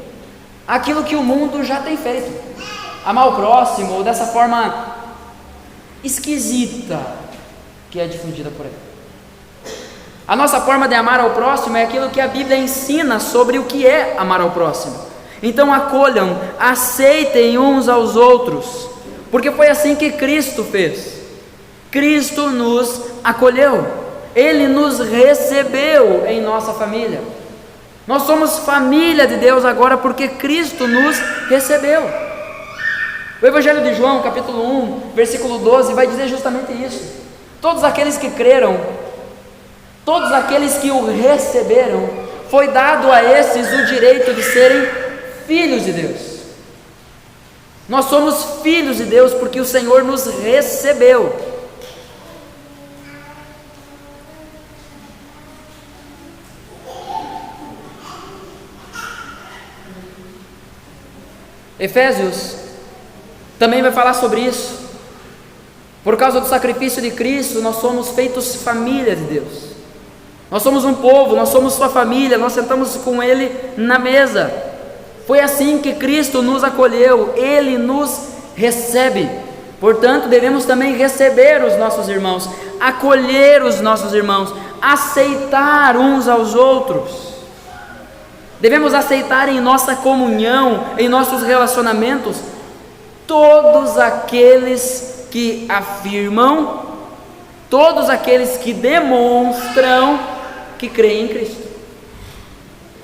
aquilo que o mundo já tem feito. Amar o próximo, ou dessa forma esquisita que é difundida por aí. A nossa forma de amar ao próximo é aquilo que a Bíblia ensina sobre o que é amar ao próximo. Então acolham, aceitem uns aos outros, porque foi assim que Cristo fez. Cristo nos acolheu, Ele nos recebeu em nossa família. Nós somos família de Deus agora porque Cristo nos recebeu. O Evangelho de João, capítulo 1, versículo 12, vai dizer justamente isso. Todos aqueles que creram, todos aqueles que o receberam, foi dado a esses o direito de serem filhos de Deus. Nós somos filhos de Deus porque o Senhor nos recebeu. Efésios também vai falar sobre isso. Por causa do sacrifício de Cristo, nós somos feitos família de Deus. Nós somos um povo, nós somos sua família, nós sentamos com Ele na mesa. Foi assim que Cristo nos acolheu, Ele nos recebe. Portanto, devemos também receber os nossos irmãos, acolher os nossos irmãos, aceitar uns aos outros. Devemos aceitar em nossa comunhão, em nossos relacionamentos, todos aqueles que afirmam, todos aqueles que demonstram que creem em Cristo.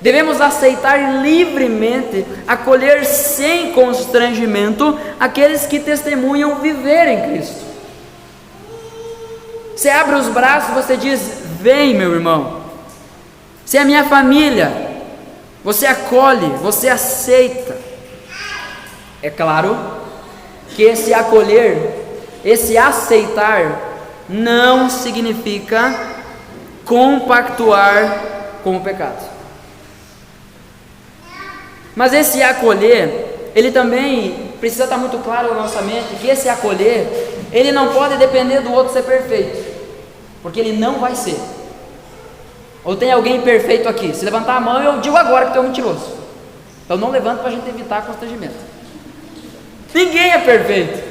Devemos aceitar livremente, acolher sem constrangimento aqueles que testemunham viver em Cristo. Você abre os braços, você diz: vem, meu irmão. Se é a minha família, você acolhe, você aceita. É claro que esse acolher, esse aceitar, não significa compactuar com o pecado. Mas esse acolher, ele também precisa estar muito claro na nossa mente que esse acolher, ele não pode depender do outro ser perfeito, porque ele não vai ser. Ou tem alguém perfeito aqui? Se levantar a mão, eu digo agora que tu é um mentiroso. Então não levanta para a gente evitar constrangimento. Ninguém é perfeito.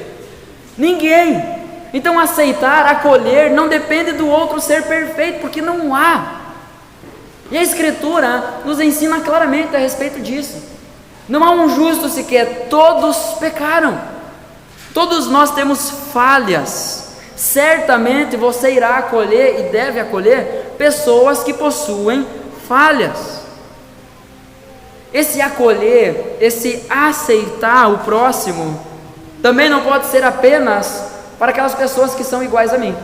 Ninguém. Então aceitar, acolher, não depende do outro ser perfeito, porque não há. E a Escritura nos ensina claramente a respeito disso. Não há um justo sequer, todos pecaram. Todos nós temos falhas. Certamente você irá acolher e deve acolher pessoas que possuem falhas. Esse acolher, esse aceitar o próximo, também não pode ser apenas para aquelas pessoas que são iguais a mim.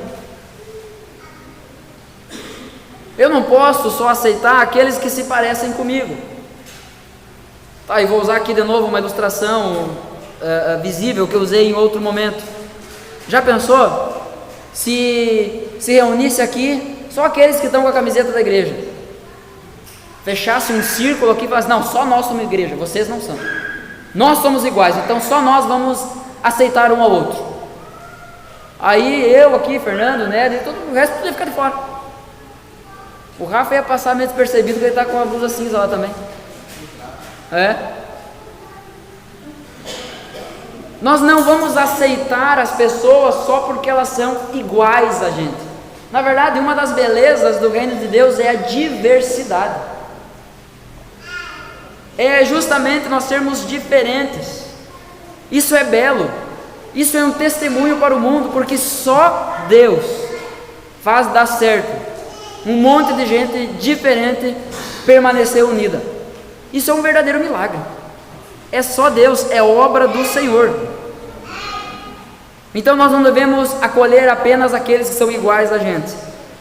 Eu não posso só aceitar aqueles que se parecem comigo. Tá, e vou usar aqui de novo uma ilustração visível que eu usei em outro momento. Já pensou? Se reunisse aqui só aqueles que estão com a camiseta da igreja, fechasse um círculo aqui e falasse: não, só nós somos igreja, vocês não são. Nós somos iguais, então só nós vamos aceitar um ao outro. Aí eu aqui, Fernando, né, todo o resto podia ficar de fora. O Rafa ia passar meio despercebido porque ele está com a blusa cinza lá também. Nós não vamos aceitar as pessoas só porque elas são iguais a gente. Na verdade, uma das belezas do reino de Deus é a diversidade. É justamente nós sermos diferentes. Isso é belo. Isso é um testemunho para o mundo, porque só Deus faz dar certo um monte de gente diferente permanecer unida. Isso é um verdadeiro milagre. É só Deus, é obra do Senhor. Então nós não devemos acolher apenas aqueles que são iguais a gente,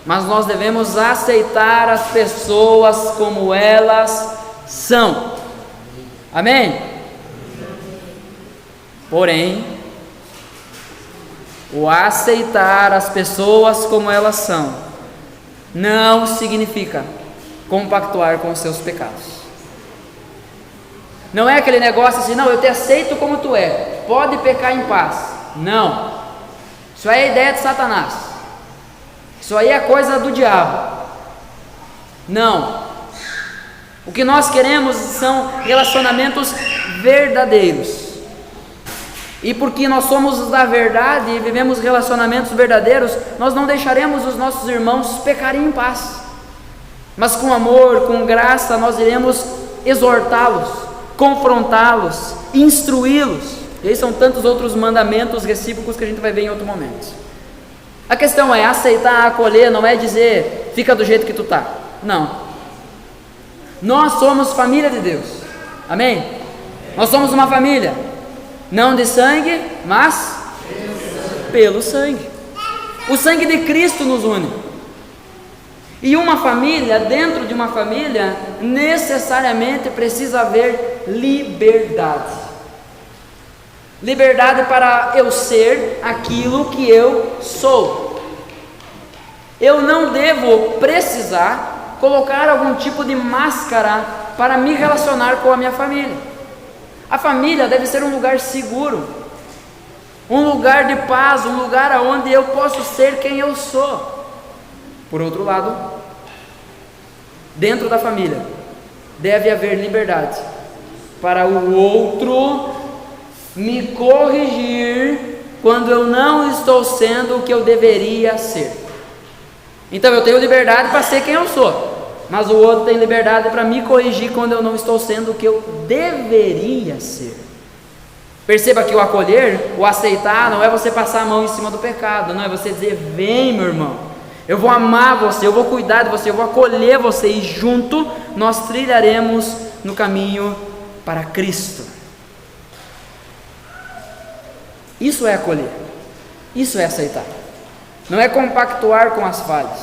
mas nós devemos aceitar as pessoas como elas são. Amém? Porém, o aceitar as pessoas como elas são não significa compactuar com os seus pecados. Não é aquele negócio assim, não, eu te aceito como tu é, pode pecar em paz. Não, isso aí é ideia de Satanás, isso aí é coisa do diabo. Não, o que nós queremos são relacionamentos verdadeiros, e porque nós somos da verdade e vivemos relacionamentos verdadeiros, nós não deixaremos os nossos irmãos pecarem em paz, mas com amor, com graça, nós iremos exortá-los, confrontá-los, instruí-los. E aí são tantos outros mandamentos recíprocos que a gente vai ver em outro momento. A questão é aceitar, acolher, não é dizer fica do jeito que tu tá. Não. Nós somos família de Deus. Amém? Nós somos uma família, não de sangue, mas pelo sangue. O sangue de Cristo nos une. E uma família, dentro de uma família, necessariamente precisa haver liberdade. Liberdade para eu ser aquilo que eu sou. Eu não devo precisar colocar algum tipo de máscara para me relacionar com a minha família. A família deve ser um lugar seguro, um lugar de paz, um lugar onde eu posso ser quem eu sou. Por outro lado, dentro da família deve haver liberdade para o outro me corrigir quando eu não estou sendo o que eu deveria ser. Então eu tenho liberdade para ser quem eu sou, mas o outro tem liberdade para me corrigir quando eu não estou sendo o que eu deveria ser. Perceba que o acolher, o aceitar, não é você passar a mão em cima do pecado, não é você dizer, vem meu irmão, eu vou amar você, eu vou cuidar de você, eu vou acolher você, e junto nós trilharemos no caminho para Cristo. Isso é acolher, isso é aceitar, não é compactuar com as falhas,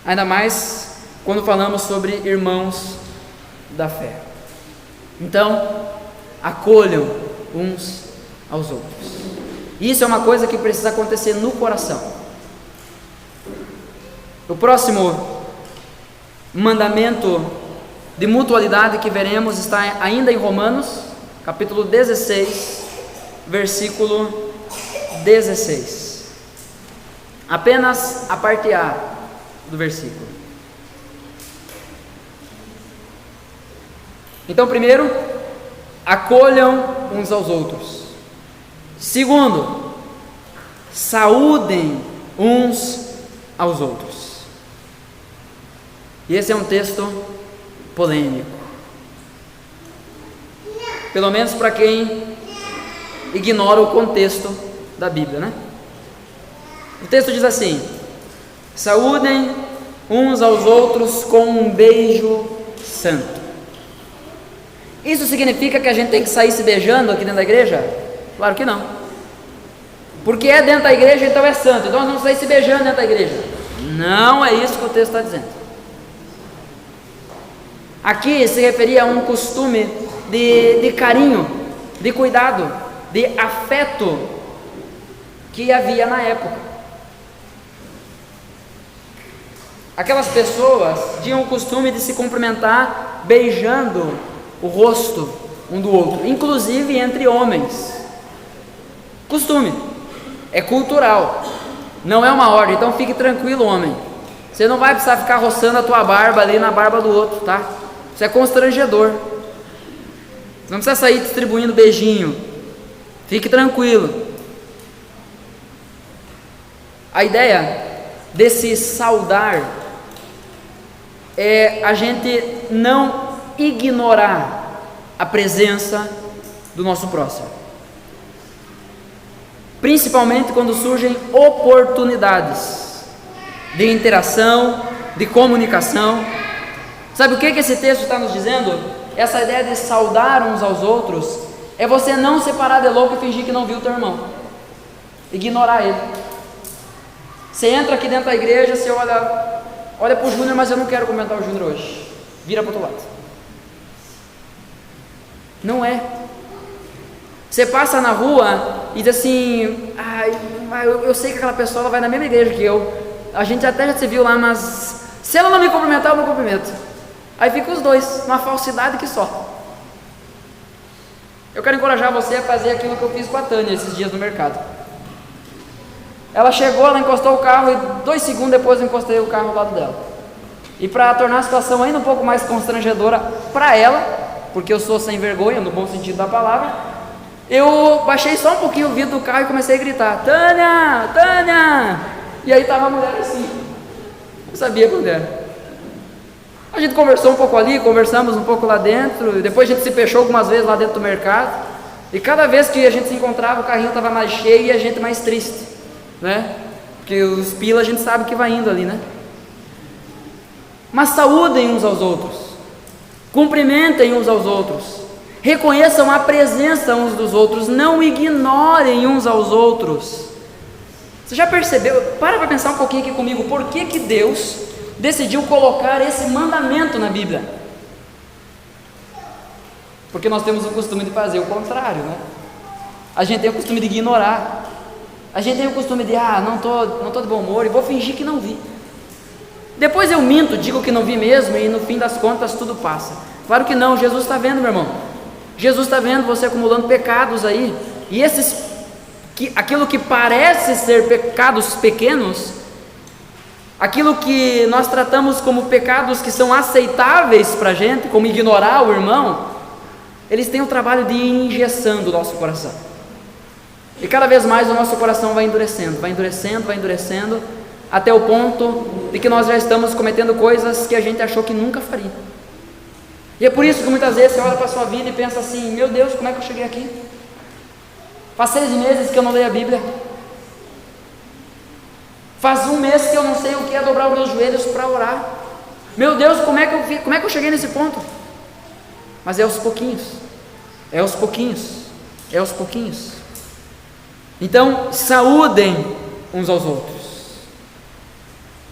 ainda mais quando falamos sobre irmãos da fé. Então, acolham uns aos outros. Isso é uma coisa que precisa acontecer no coração. O próximo mandamento de mutualidade que veremos está ainda em Romanos, capítulo 16, versículo 16. Apenas a parte A do versículo. Então, primeiro, acolham uns aos outros. Segundo, saúdem uns aos outros. E esse é um texto polêmico, pelo menos para quem ignora o contexto da Bíblia, né? O texto diz assim: saúdem uns aos outros com um beijo santo. Isso significa que a gente tem que sair se beijando aqui dentro da igreja? Claro que não. Porque é dentro da igreja, então é santo. Então nós vamos sair se beijando dentro da igreja. Não é isso que o texto está dizendo. Aqui se referia a um costume de carinho, de cuidado, de afeto que havia na época. Aquelas pessoas tinham o costume de se cumprimentar beijando o rosto um do outro, inclusive entre homens. Costume, é cultural, não é uma ordem. Então fique tranquilo, homem, você não vai precisar ficar roçando a tua barba ali na barba do outro, tá? Isso é constrangedor. Você não precisa sair distribuindo beijinho. Fique tranquilo. A ideia desse saudar é a gente não ignorar a presença do nosso próximo, principalmente quando surgem oportunidades de interação, de comunicação. Sabe o que esse texto está nos dizendo? Essa ideia de saudar uns aos outros é você não se parar de louco e fingir que não viu o teu irmão, ignorar ele. Você entra aqui dentro da igreja, você olha para o Júnior, mas eu não quero comentar o Júnior hoje, vira para o outro lado. Não é. Você passa na rua e diz assim, eu sei que aquela pessoa ela vai na mesma igreja que eu, a gente até já se viu lá, mas se ela não me cumprimentar, eu não cumprimento. Aí fica os dois, uma falsidade que só. Eu quero encorajar você a fazer aquilo que eu fiz com a Tânia esses dias no mercado. Ela chegou, ela encostou o carro e 2 segundos depois eu encostei o carro ao lado dela. E para tornar a situação ainda um pouco mais constrangedora para ela, porque eu sou sem vergonha, no bom sentido da palavra, eu baixei só um pouquinho o vidro do carro e comecei a gritar: Tânia, Tânia! E aí estava a mulher assim, eu sabia quando era. A gente conversou um pouco ali, conversamos um pouco lá dentro, depois a gente se fechou algumas vezes lá dentro do mercado, e cada vez que a gente se encontrava, o carrinho estava mais cheio e a gente mais triste, né? Porque os pila a gente sabe que vai indo ali, né? Mas saúdem uns aos outros, cumprimentem uns aos outros, reconheçam a presença uns dos outros, não ignorem uns aos outros. Você já percebeu? Para pensar um pouquinho aqui comigo, por que que Deus decidiu colocar esse mandamento na Bíblia? Porque nós temos o costume de fazer o contrário, né? A gente tem o costume de ignorar, a gente tem o costume de, não tô de bom humor e vou fingir que não vi. Depois eu minto, digo que não vi mesmo e no fim das contas tudo passa. Claro que não, Jesus está vendo, meu irmão. Jesus está vendo você acumulando pecados aí, e aquilo que parece ser pecados pequenos, aquilo que nós tratamos como pecados que são aceitáveis para a gente, como ignorar o irmão, eles têm o trabalho de ir engessando o nosso coração, e cada vez mais o nosso coração vai endurecendo, vai endurecendo, vai endurecendo, até o ponto de que nós já estamos cometendo coisas que a gente achou que nunca faria. E é por isso que muitas vezes você olha para a sua vida e pensa assim: meu Deus, como é que eu cheguei aqui? Faz 6 meses que eu não leio a Bíblia, faz 1 mês que eu não sei o que é dobrar os meus joelhos para orar. Meu Deus, como é que eu cheguei nesse ponto? Mas é aos pouquinhos, é aos pouquinhos, é aos pouquinhos. Então, saúdem uns aos outros.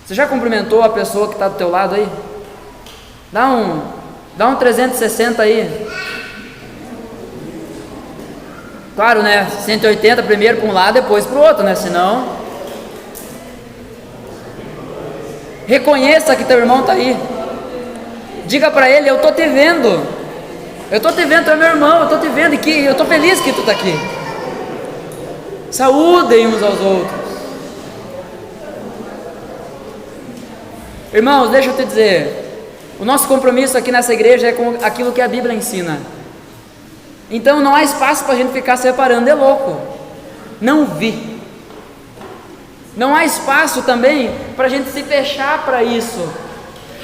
Você já cumprimentou a pessoa que está do teu lado aí? Dá um 360 aí. Claro, né? 180 primeiro para um lado, depois para o outro, né? Senão... Reconheça que teu irmão está aí. Diga para ele: eu estou te vendo. Eu estou te vendo, tu é meu irmão, eu estou te vendo e que eu estou feliz que tu está aqui. Saúdem uns aos outros. Irmãos, deixa eu te dizer, o nosso compromisso aqui nessa igreja é com aquilo que a Bíblia ensina. Então não há espaço para a gente ficar separando, é louco. Não vi. Não há espaço também para a gente se fechar para isso.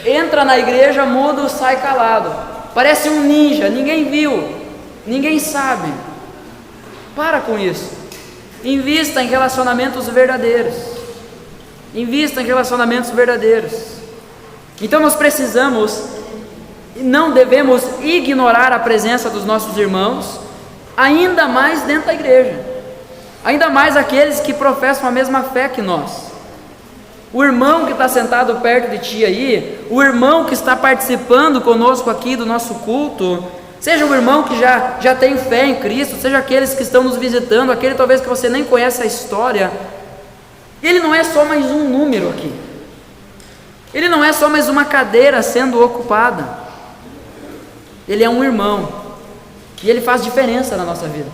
Entra na igreja, mudo, sai calado. Parece um ninja, ninguém viu, ninguém sabe. Para com isso. Invista em relacionamentos verdadeiros. Invista em relacionamentos verdadeiros. Então nós precisamos, não devemos ignorar a presença dos nossos irmãos, ainda mais dentro da igreja, ainda mais aqueles que professam a mesma fé que nós. O irmão que está sentado perto de ti aí, o irmão que está participando conosco aqui do nosso culto, seja o irmão que já tem fé em Cristo, seja aqueles que estão nos visitando, aquele talvez que você nem conhece a história, ele não é só mais um número aqui, ele não é só mais uma cadeira sendo ocupada, ele é um irmão, e ele faz diferença na nossa vida.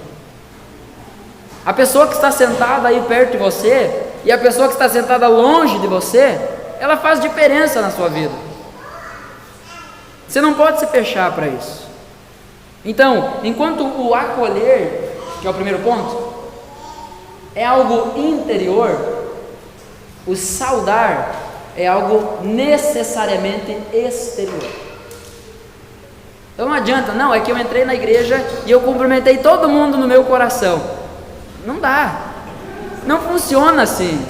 A pessoa que está sentada aí perto de você, e a pessoa que está sentada longe de você, ela faz diferença na sua vida. Você não pode se fechar para isso. Então, enquanto o acolher, que é o primeiro ponto, é algo interior, o saudar é algo necessariamente exterior. Então não adianta, não, é que eu entrei na igreja e eu cumprimentei todo mundo no meu coração. Não dá, não funciona assim.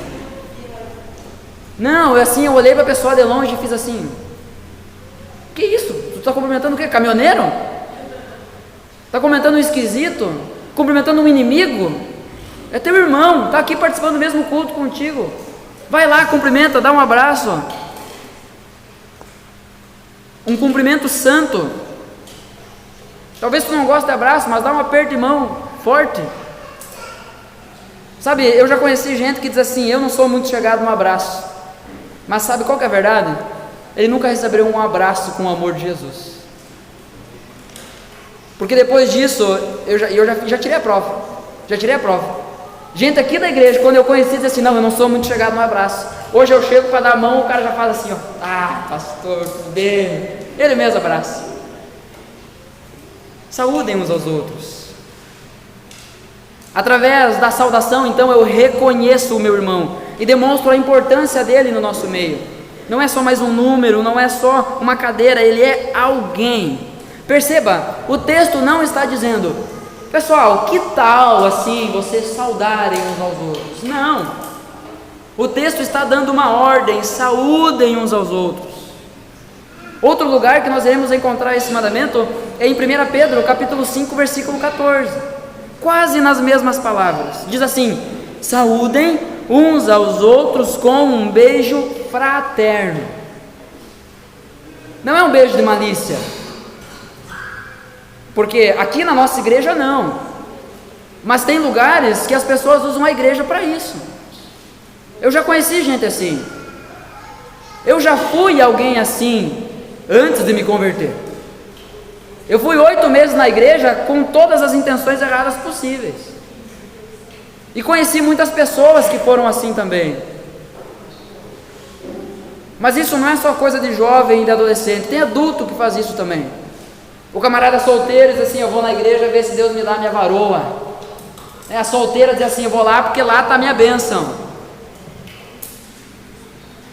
Não, assim, eu olhei para a pessoa de longe e fiz assim: que isso? Tu está cumprimentando o quê? Caminhoneiro? Está cumprimentando um esquisito? Cumprimentando um inimigo? É teu irmão, está aqui participando do mesmo culto contigo. Vai lá, cumprimenta, dá um abraço. Um cumprimento santo. Talvez tu não goste de abraço, mas dá um aperto de mão forte. Sabe, eu já conheci gente que diz assim: eu não sou muito chegado no abraço. Mas sabe qual que é a verdade? ele nunca receberá um abraço com o amor de Jesus. Porque depois disso, eu já tirei a prova. Já tirei a prova. Gente aqui da igreja, quando eu conheci, disse assim: não, eu não sou muito chegado no abraço. Hoje eu chego para dar a mão, o cara já fala assim: ó, ah, pastor, tudo bem. Ele mesmo abraça. Saúdem uns aos outros. Através da saudação, então, eu reconheço o meu irmão e demonstro a importância dele no nosso meio. Não é só mais um número, não é só uma cadeira, ele é alguém. Perceba, o texto não está dizendo: pessoal, que tal assim vocês saudarem uns aos outros? Não. O texto está dando uma ordem: saúdem uns aos outros. Outro lugar que nós iremos encontrar esse mandamento é em 1 Pedro, capítulo 5, versículo 14. Quase nas mesmas palavras. Diz assim: saúdem uns aos outros com um beijo fraterno. Não é um beijo de malícia. Porque aqui na nossa igreja não. Mas tem lugares que as pessoas usam a igreja para isso. Eu já conheci gente assim. Eu já fui alguém assim antes de me converter. Eu fui 8 meses na igreja com todas as intenções erradas possíveis. E conheci muitas pessoas que foram assim também. Mas isso não é só coisa de jovem e de adolescente. Tem adulto que faz isso também. O camarada solteiro diz assim: eu vou na igreja ver se Deus me dá minha varoa. A solteira diz assim: eu vou lá porque lá está a minha bênção.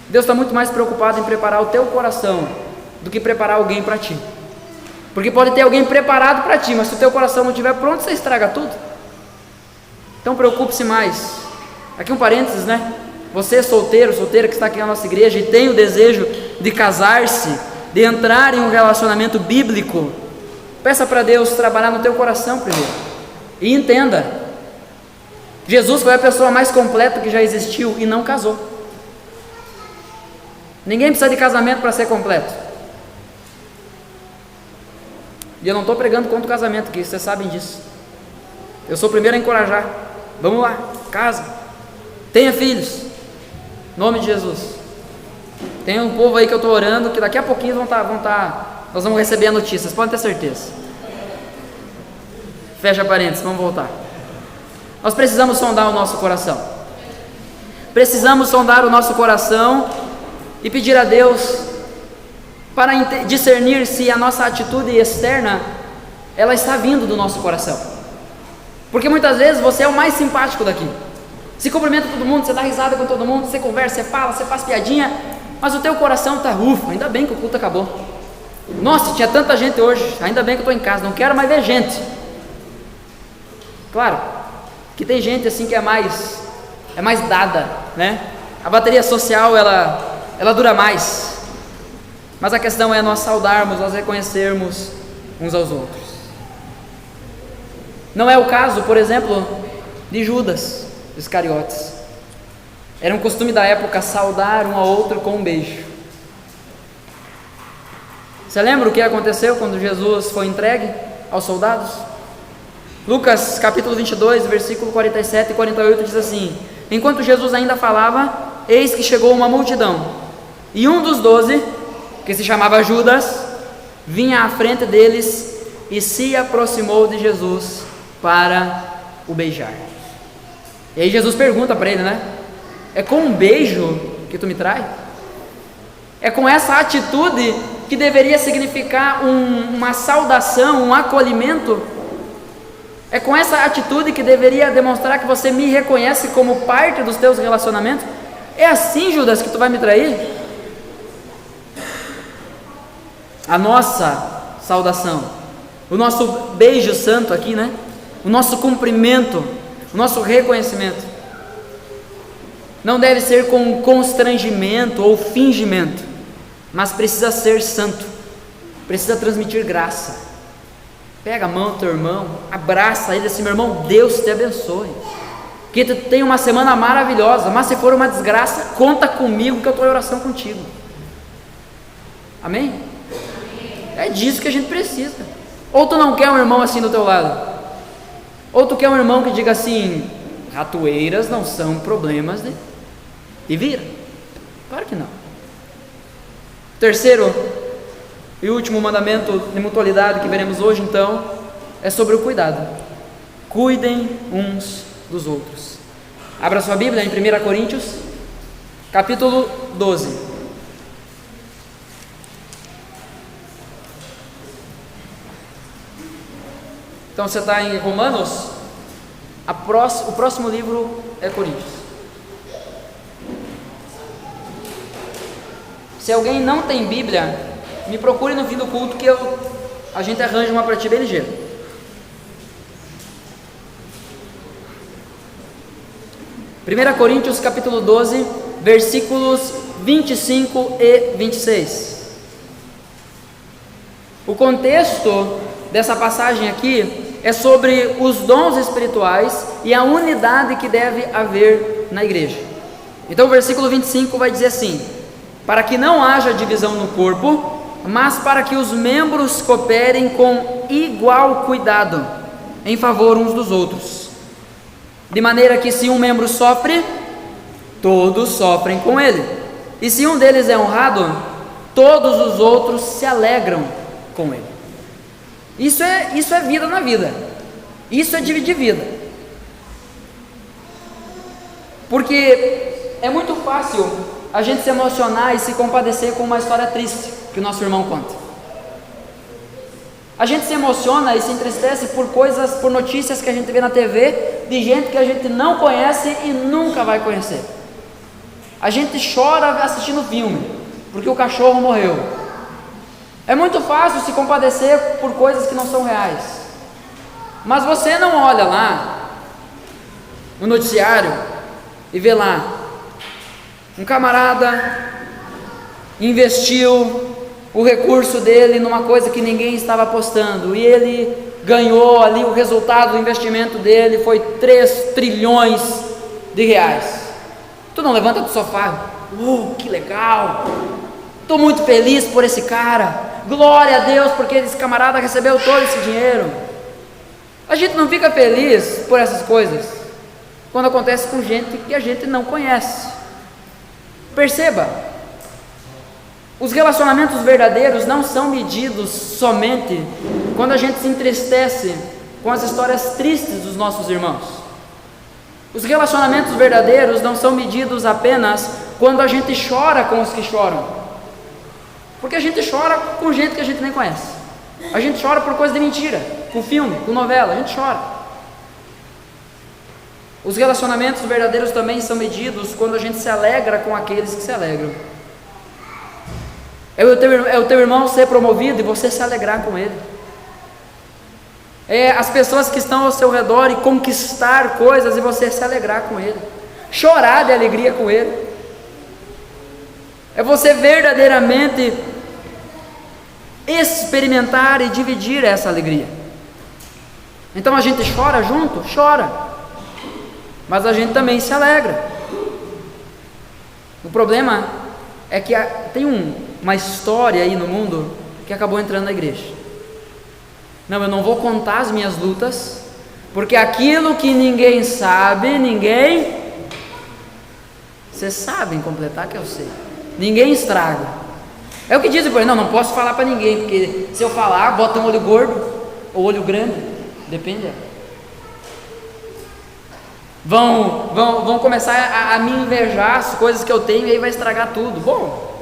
Deus está muito mais preocupado em preparar o teu coração do que preparar alguém para ti. Porque pode ter alguém preparado para ti, mas se o teu coração não estiver pronto, você estraga tudo. Então preocupe-se mais. Aqui um parênteses, né? Você solteiro, solteira que está aqui na nossa igreja e tem o desejo de casar-se, de entrar em um relacionamento bíblico, peça para Deus trabalhar no teu coração primeiro. E entenda, Jesus foi a pessoa mais completa que já existiu e não casou. Ninguém precisa de casamento para ser completo. E eu não estou pregando contra o casamento aqui, vocês sabem disso. Eu sou o primeiro a encorajar. Vamos lá, casa, tenha filhos, em nome de Jesus. Tem um povo aí que eu estou orando, que daqui a pouquinho nós vamos receber a notícia, vocês podem ter certeza. Fecha parênteses, vamos voltar. Nós precisamos sondar o nosso coração. Precisamos sondar o nosso coração e pedir a Deus para discernir se a nossa atitude externa ela está vindo do nosso coração. Porque muitas vezes você é o mais simpático daqui. Se cumprimenta todo mundo, você dá risada com todo mundo, você conversa, você fala, você faz piadinha, mas o teu coração está, ufa, ainda bem que o culto acabou. Nossa, tinha tanta gente hoje, ainda bem que eu estou em casa, não quero mais ver gente. Claro, que tem gente assim que é mais dada, né? A bateria social, ela dura mais. Mas a questão é nós saudarmos, nós reconhecermos uns aos outros. Não é o caso, por exemplo, de Judas Iscariotes. Era um costume da época saudar um ao outro com um beijo. Você lembra o que aconteceu quando Jesus foi entregue aos soldados? Lucas capítulo 22, versículo 47 e 48 diz assim: enquanto Jesus ainda falava, eis que chegou uma multidão, e um dos 12, que se chamava Judas, vinha à frente deles e se aproximou de Jesus para o beijar. E aí Jesus pergunta para ele, né? É com um beijo que tu me trai? É com essa atitude que deveria significar uma saudação, um acolhimento? É com essa atitude que deveria demonstrar que você me reconhece como parte dos teus relacionamentos? É assim, Judas, que tu vai me trair? A nossa saudação, o nosso beijo santo aqui, né? O nosso cumprimento, o nosso reconhecimento, não deve ser com constrangimento ou fingimento, mas precisa ser santo, precisa transmitir graça. Pega a mão do teu irmão, abraça ele assim: meu irmão, Deus te abençoe, que tu tenha uma semana maravilhosa, mas se for uma desgraça, conta comigo que eu estou em oração contigo. Amém? É disso que a gente precisa. Ou tu não quer um irmão assim do teu lado? Ou tu quer um irmão que diga assim: ratoeiras não são problemas de vira? Claro que não. terceiro e último mandamento de mutualidade que veremos hoje, então, é sobre o cuidado. Cuidem uns dos outros. Abra sua Bíblia em 1 Coríntios, capítulo 12. Então você está em Romanos, o próximo livro é Coríntios. Se alguém não tem Bíblia, me procure no fim do culto que a gente arranja uma para ti bem ligeira. 1 Coríntios capítulo 12, versículos 25 e 26. O contexto dessa passagem aqui é sobre os dons espirituais e a unidade que deve haver na igreja. Então o versículo 25 vai dizer assim: para que não haja divisão no corpo, mas para que os membros cooperem com igual cuidado em favor uns dos outros, de maneira que se um membro sofre, todos sofrem com ele, e se um deles é honrado, todos os outros se alegram com ele. Isso é vida na vida, isso é dividir vida, porque é muito fácil a gente se emocionar e se compadecer com uma história triste que o nosso irmão conta. A gente se emociona e se entristece por coisas, por notícias que a gente vê na TV, de gente que a gente não conhece e nunca vai conhecer. A gente chora assistindo filme, porque o cachorro morreu. É muito fácil se compadecer por coisas que não são reais. Mas você não olha lá no noticiário e vê lá um camarada investiu o recurso dele numa coisa que ninguém estava apostando, e ele ganhou ali, o resultado do investimento dele foi 3 trilhões de reais. Tu não levanta do sofá: que legal, estou muito feliz por esse cara, glória a Deus porque esse camarada recebeu todo esse dinheiro. A gente não fica feliz por essas coisas quando acontece com gente que a gente não conhece. Perceba, os relacionamentos verdadeiros não são medidos somente quando a gente se entristece com as histórias tristes dos nossos irmãos. Os relacionamentos verdadeiros não são medidos apenas quando a gente chora com os que choram, porque a gente chora com gente que a gente nem conhece. A gente chora por coisa de mentira, com filme, com novela, a gente chora. Os relacionamentos verdadeiros também são medidos quando a gente se alegra com aqueles que se alegram. É o teu irmão ser promovido e você se alegrar com ele. É as pessoas que estão ao seu redor e conquistar coisas e você se alegrar com ele. Chorar de alegria com ele. É você verdadeiramente experimentar e dividir essa alegria. Então a gente chora junto? Chora. Mas a gente também se alegra. O problema é que tem uma história aí no mundo que acabou entrando na igreja. Não, eu não vou contar as minhas lutas, porque aquilo que ninguém sabe, vocês sabem completar que eu sei, ninguém estraga. É o que dizem por aí: não posso falar para ninguém, porque se eu falar, bota um olho gordo ou olho grande, depende. Vão começar a me invejar as coisas que eu tenho e aí vai estragar tudo. Bom,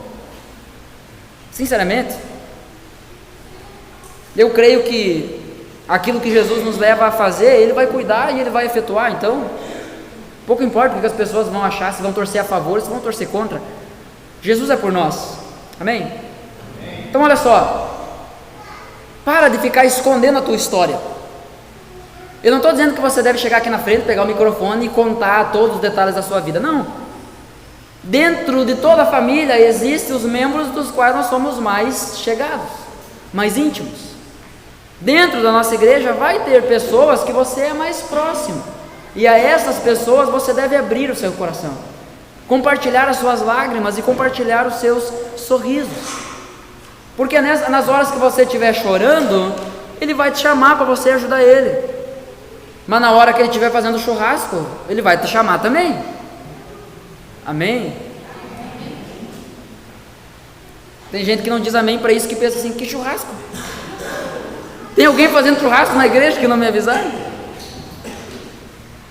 sinceramente, eu creio que aquilo que Jesus nos leva a fazer, Ele vai cuidar e Ele vai efetuar. Então, pouco importa o que as pessoas vão achar, se vão torcer a favor, se vão torcer contra. Jesus é por nós. Amém? Então olha só, para de ficar escondendo a tua história. Eu não estou dizendo que você deve chegar aqui na frente, pegar o microfone e contar todos os detalhes da sua vida, não. Dentro de toda a família existem os membros dos quais nós somos mais chegados, mais íntimos. Dentro da nossa igreja vai ter pessoas que você é mais próximo, e a essas pessoas você deve abrir o seu coração, compartilhar as suas lágrimas e compartilhar os seus sorrisos, porque nas horas que você estiver chorando, Ele vai te chamar para você ajudar Ele. Mas na hora que Ele estiver fazendo churrasco, Ele vai te chamar também. Amém? Tem gente que não diz amém para isso, que pensa assim, que churrasco? Tem alguém fazendo churrasco na igreja que não me avisaram?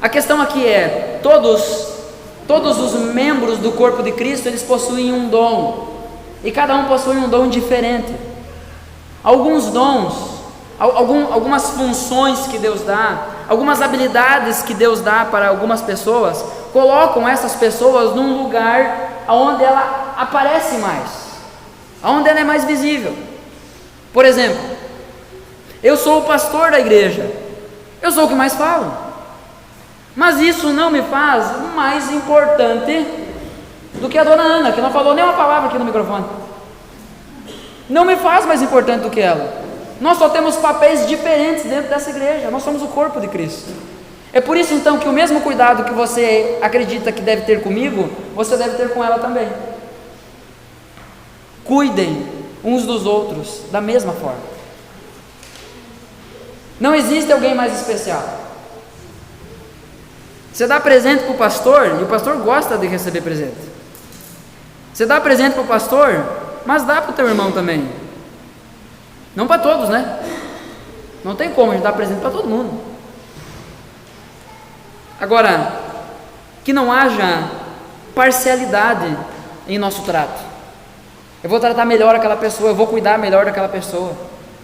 A questão aqui é, todos os membros do corpo de Cristo, eles possuem um dom, e cada um possui um dom diferente. Alguns dons, algumas funções que Deus dá, algumas habilidades que Deus dá para algumas pessoas, colocam essas pessoas num lugar onde ela aparece mais, onde ela é mais visível. Por exemplo, eu sou o pastor da igreja, eu sou o que mais falo, mas isso não me faz mais importante do que a dona Ana, que não falou nem uma palavra aqui no microfone. Não me faz mais importante do que ela. Nós só temos papéis diferentes dentro dessa igreja, nós somos o corpo de Cristo. É por isso então que o mesmo cuidado que você acredita que deve ter comigo, você deve ter com ela também. Cuidem uns dos outros da mesma forma. Não existe alguém mais especial. Você dá presente para o pastor, e o pastor gosta de receber presente. Você dá presente para o pastor, mas dá para o teu irmão também. Não para todos, né? Não tem como a gente dar presente para todo mundo. Agora, que não haja parcialidade em nosso trato. Eu vou tratar melhor aquela pessoa, eu vou cuidar melhor daquela pessoa.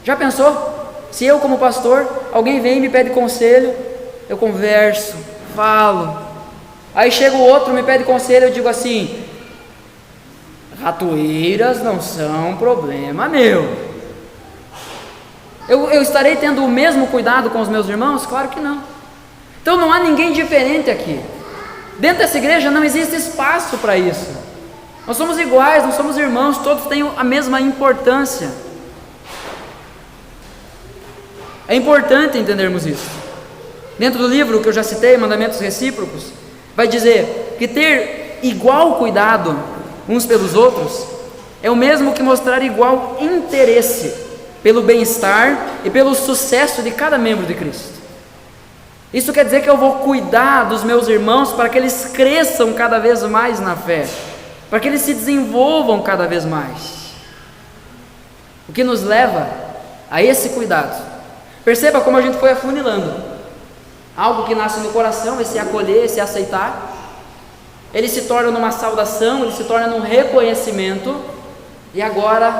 Já pensou? Se eu, como pastor, alguém vem e me pede conselho, eu converso, falo. Aí chega o outro, me pede conselho, eu digo assim: ratoeiras não são problema meu. Eu estarei tendo o mesmo cuidado com os meus irmãos? Claro que não. Então não há ninguém diferente aqui. Dentro dessa igreja não existe espaço para isso. Nós somos iguais, nós somos irmãos, todos têm a mesma importância. É importante entendermos isso. Dentro do livro que eu já citei, Mandamentos Recíprocos, vai dizer que ter igual cuidado uns pelos outros é o mesmo que mostrar igual interesse pelo bem-estar e pelo sucesso de cada membro de Cristo. Isso quer dizer que eu vou cuidar dos meus irmãos para que eles cresçam cada vez mais na fé, para que eles se desenvolvam cada vez mais. O que nos leva a esse cuidado. Perceba como a gente foi afunilando. Algo que nasce no coração, esse acolher, esse aceitar, ele se torna numa saudação, ele se torna num reconhecimento, e agora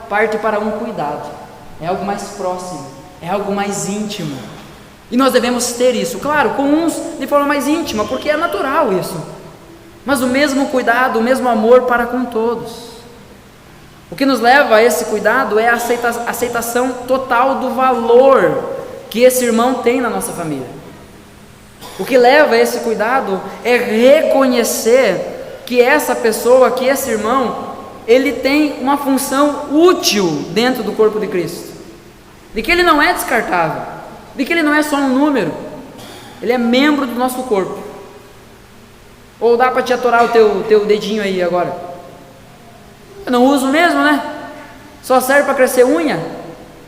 parte para um cuidado. É algo mais próximo, é algo mais íntimo. E nós devemos ter isso, claro, com uns de forma mais íntima, porque é natural isso. Mas o mesmo cuidado, o mesmo amor para com todos. O que nos leva a esse cuidado é a aceitação total do valor que esse irmão tem na nossa família. O que leva a esse cuidado é reconhecer que essa pessoa, que esse irmão, ele tem uma função útil dentro do corpo de Cristo, de que ele não é descartável, de que ele não é só um número, ele é membro do nosso corpo. Ou dá para te atorar o teu dedinho aí agora? Eu não uso mesmo, né? Só serve para crescer unha?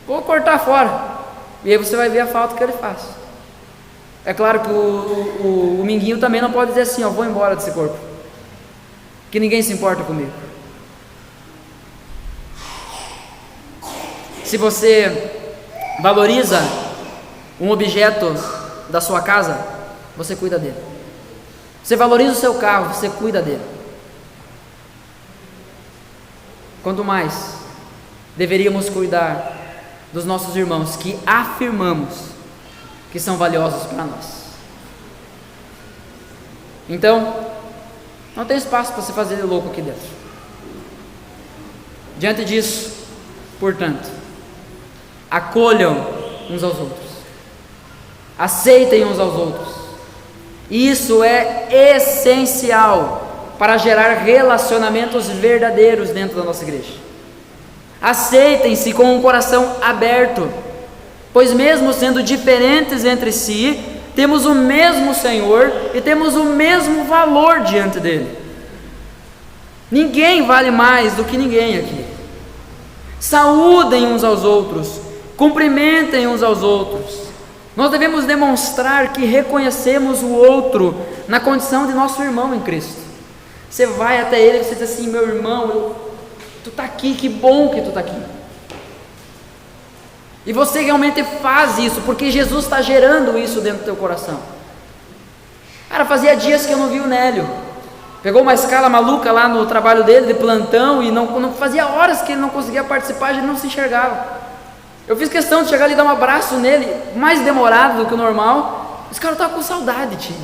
Vou cortar fora, e aí você vai ver a falta que ele faz. É claro que o minguinho também não pode dizer assim, ó, vou embora desse corpo, que ninguém se importa comigo. Se você valoriza um objeto da sua casa, você cuida dele. Você valoriza o seu carro, você cuida dele. Quanto mais deveríamos cuidar dos nossos irmãos que afirmamos que são valiosos para nós. Então, não tem espaço para você fazer de louco aqui dentro. Diante disso, portanto, acolham uns aos outros, aceitem uns aos outros. Isso é essencial para gerar relacionamentos verdadeiros dentro da nossa igreja. Aceitem-se com um coração aberto, pois mesmo sendo diferentes entre si, temos o mesmo Senhor e temos o mesmo valor diante dele. Ninguém vale mais do que ninguém aqui. Saúdem uns aos outros, cumprimentem uns aos outros. Nós devemos demonstrar que reconhecemos o outro na condição de nosso irmão em Cristo. Você vai até ele e você diz assim: meu irmão, Tu está aqui, que bom que tu está aqui. E você realmente faz isso, porque Jesus está gerando isso dentro do teu coração. Cara, fazia dias que eu não vi o Nélio. Pegou uma escala maluca lá no trabalho dele, de plantão, e não fazia horas que ele não conseguia participar, a gente não se enxergava. Eu fiz questão de chegar ali e dar um abraço nele, mais demorado do que o normal. Esse cara estava com saudade, tio.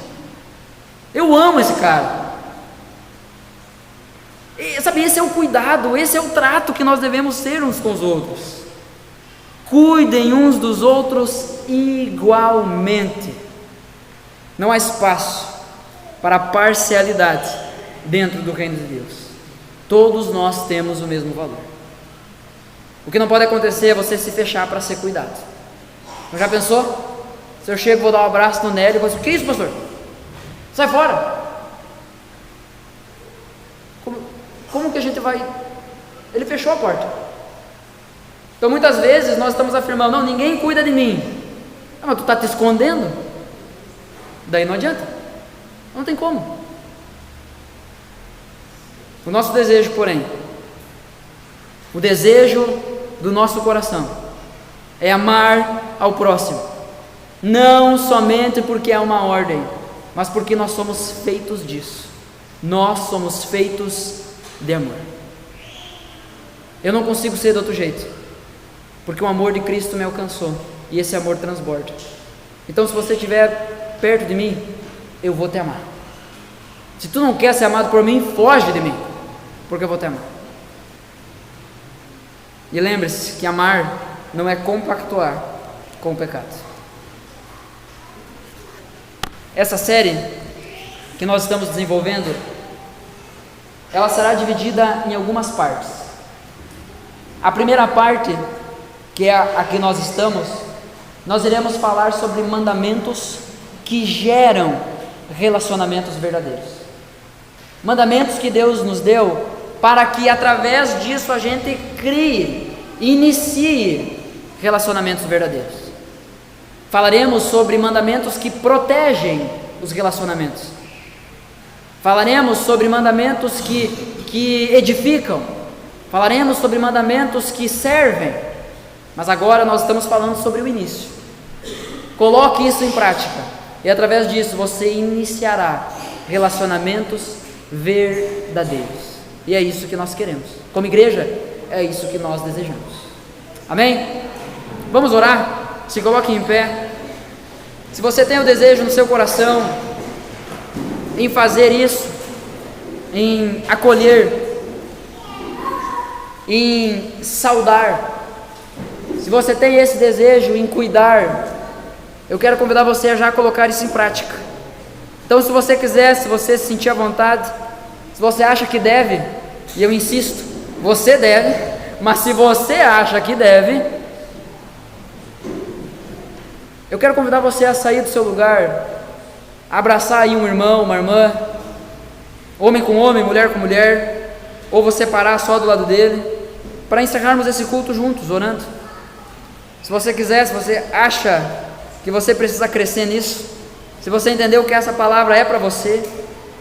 Eu amo esse cara. E, sabe, esse é o cuidado, esse é o trato que nós devemos ter uns com os outros. Cuidem uns dos outros igualmente. Não há espaço para parcialidade dentro do reino de Deus. Todos nós temos o mesmo valor. O que não pode acontecer é você se fechar para ser cuidado. Já pensou? Se eu chego, vou dar um abraço no Nélio e vou dizer: o que é isso, pastor? Sai fora! Como que a gente vai? Ele fechou a porta. Então muitas vezes nós estamos afirmando: não, ninguém cuida de mim. Ah, mas tu está te escondendo? Daí não adianta, não tem como. O nosso desejo, porém, o desejo do nosso coração é amar ao próximo, não somente porque é uma ordem, mas porque nós somos feitos disso. Nós somos feitos de amor. Eu não consigo ser de outro jeito, porque o amor de Cristo me alcançou, e esse amor transborda. Então, se você estiver perto de mim, eu vou te amar. Se tu não quer ser amado por mim, foge de mim, porque eu vou te amar. E lembre-se que amar não é compactuar com o pecado. Essa série que nós estamos desenvolvendo, ela será dividida em algumas partes. A primeira parte, que é a que nós estamos, nós iremos falar sobre mandamentos que geram relacionamentos verdadeiros. Mandamentos que Deus nos deu para que através disso a gente crie, inicie relacionamentos verdadeiros. Falaremos sobre mandamentos que protegem os relacionamentos. Falaremos sobre mandamentos que edificam. Falaremos sobre mandamentos que servem. Mas agora nós estamos falando sobre o início. Coloque isso em prática, e através disso você iniciará relacionamentos verdadeiros. E é isso que nós queremos. Como igreja, é isso que nós desejamos. Amém? Vamos orar? Se coloque em pé. Se você tem o desejo no seu coração em fazer isso, em acolher, em saudar, se você tem esse desejo em cuidar, eu quero convidar você a já colocar isso em prática. Então, se você quiser, se você se sentir à vontade, se você acha que deve, e eu insisto, você deve, mas se você acha que deve, eu quero convidar você a sair do seu lugar, abraçar aí um irmão, uma irmã, homem com homem, mulher com mulher, ou você parar só do lado dele, para encerrarmos esse culto juntos, orando. Se você quiser, se você acha que você precisa crescer nisso, se você entendeu que essa palavra é para você,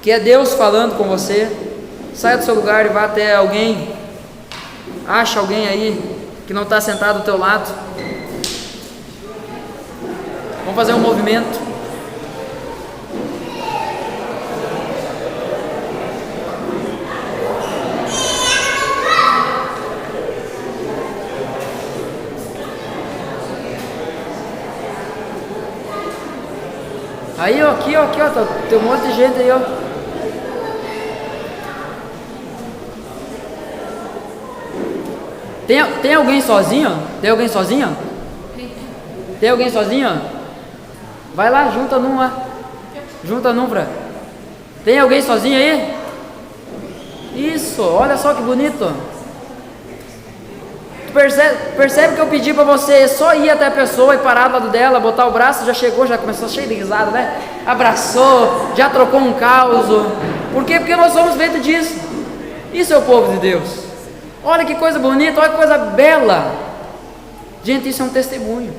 que é Deus falando com você, saia do seu lugar e vá até alguém, acha alguém aí que não está sentado do teu lado. Vamos fazer um movimento. Aí, ó, aqui, ó, tem um monte de gente aí, ó. Tem alguém sozinho? Tem alguém sozinho? Tem alguém sozinho? Vai lá, junta num lá. Junta num pra. Tem alguém sozinho aí? Isso, olha só que bonito. Tu percebe que eu pedi para você só ir até a pessoa e parar do lado dela, botar o braço, já chegou, já começou cheio de risada, né? Abraçou, já trocou um caos. Por quê? Porque nós somos feitos disso. Isso é o povo de Deus. Olha que coisa bonita, olha que coisa bela. Gente, isso é um testemunho.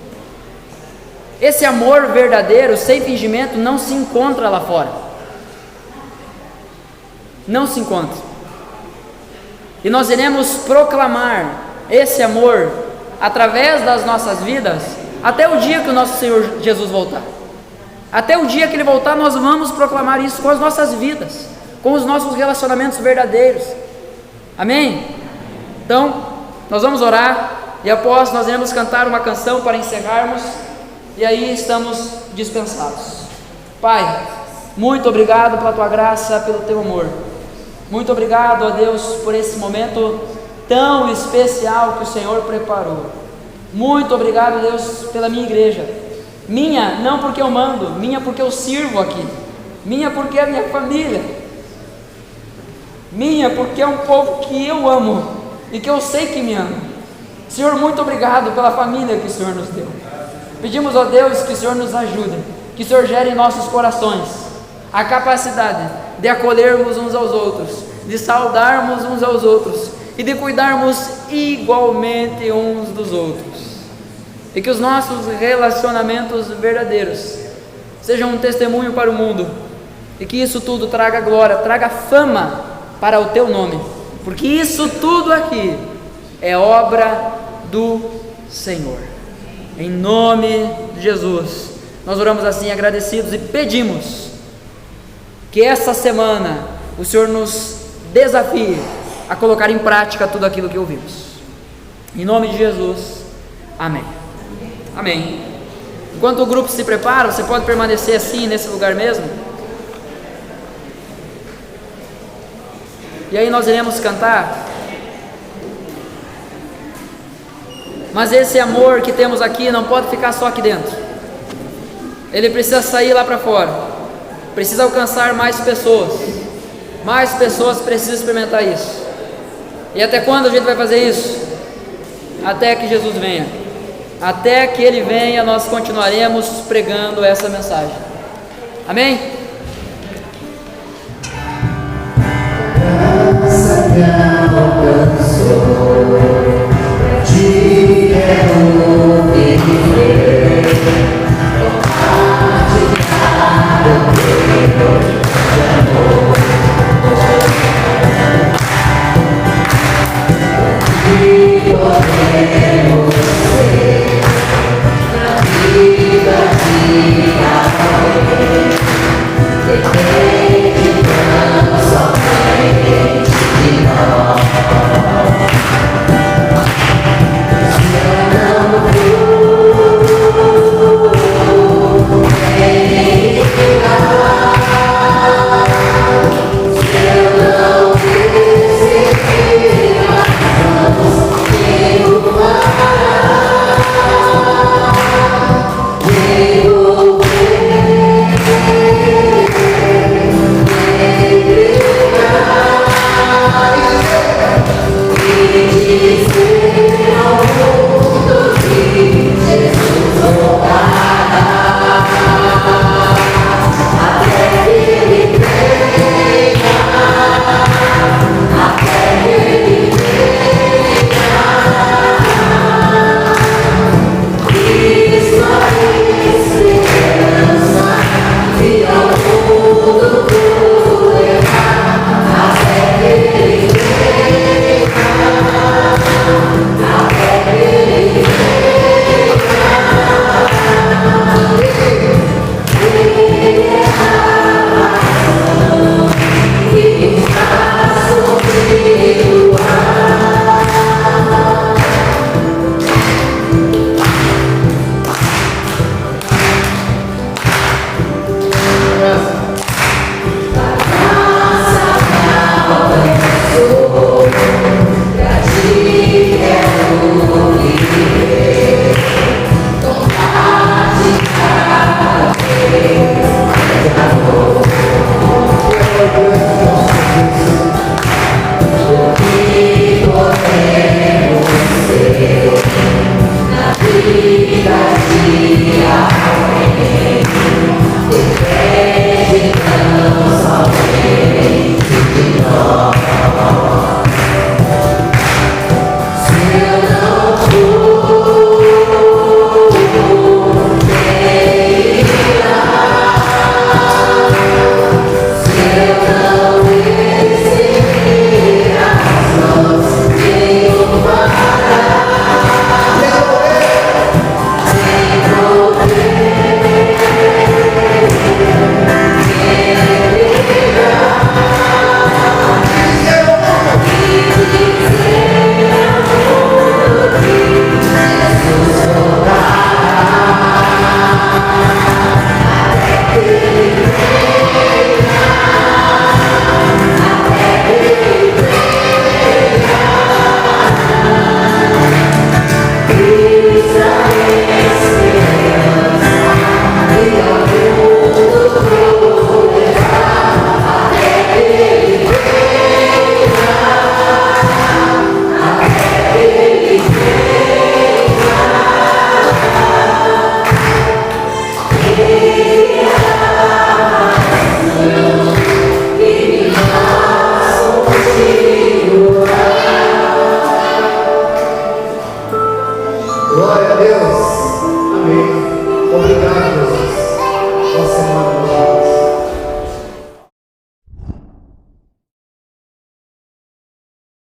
Esse amor verdadeiro, sem fingimento, não se encontra lá fora. Não se encontra. e nós iremos proclamar esse amor através das nossas vidas até o dia que o nosso Senhor Jesus voltar. Até o dia que Ele voltar, nós vamos proclamar isso com as nossas vidas, com os nossos relacionamentos verdadeiros. Amém? Então, nós vamos orar e após nós iremos cantar uma canção para encerrarmos, e aí estamos dispensados. Pai, muito obrigado pela Tua graça, pelo Teu amor. Muito obrigado, ó Deus, por esse momento tão especial que o Senhor preparou. Muito obrigado, Deus, pela minha igreja. Minha, não porque eu mando, minha porque eu sirvo aqui, minha porque é a minha família, minha porque é um povo que eu amo e que eu sei que me ama. Senhor, muito obrigado pela família que o Senhor nos deu. Pedimos, ó Deus, que o Senhor nos ajude, que o Senhor gere em nossos corações a capacidade de acolhermos uns aos outros, de saudarmos uns aos outros e de cuidarmos igualmente uns dos outros. E que os nossos relacionamentos verdadeiros sejam um testemunho para o mundo, e que isso tudo traga glória, traga fama para o Teu nome, porque isso tudo aqui é obra do Senhor. Em nome de Jesus, nós oramos assim agradecidos e pedimos que essa semana o Senhor nos desafie a colocar em prática tudo aquilo que ouvimos. Em nome de Jesus, amém. Amém. Enquanto o grupo se prepara, você pode permanecer assim nesse lugar mesmo. E aí nós iremos cantar. Mas esse amor que temos aqui não pode ficar só aqui dentro. Ele precisa sair lá para fora. Precisa alcançar mais pessoas. Mais pessoas precisam experimentar isso. E até quando a gente vai fazer isso? Até que Jesus venha. Até que Ele venha, nós continuaremos pregando essa mensagem. Amém? Graça me alcançou, te quero viver, compartilhar o teu amor. E podemos ser na vida de alguém, depende tão somente de nós. Se eu não for, nem ficar. Se eu não receber as mãos que o Jesus.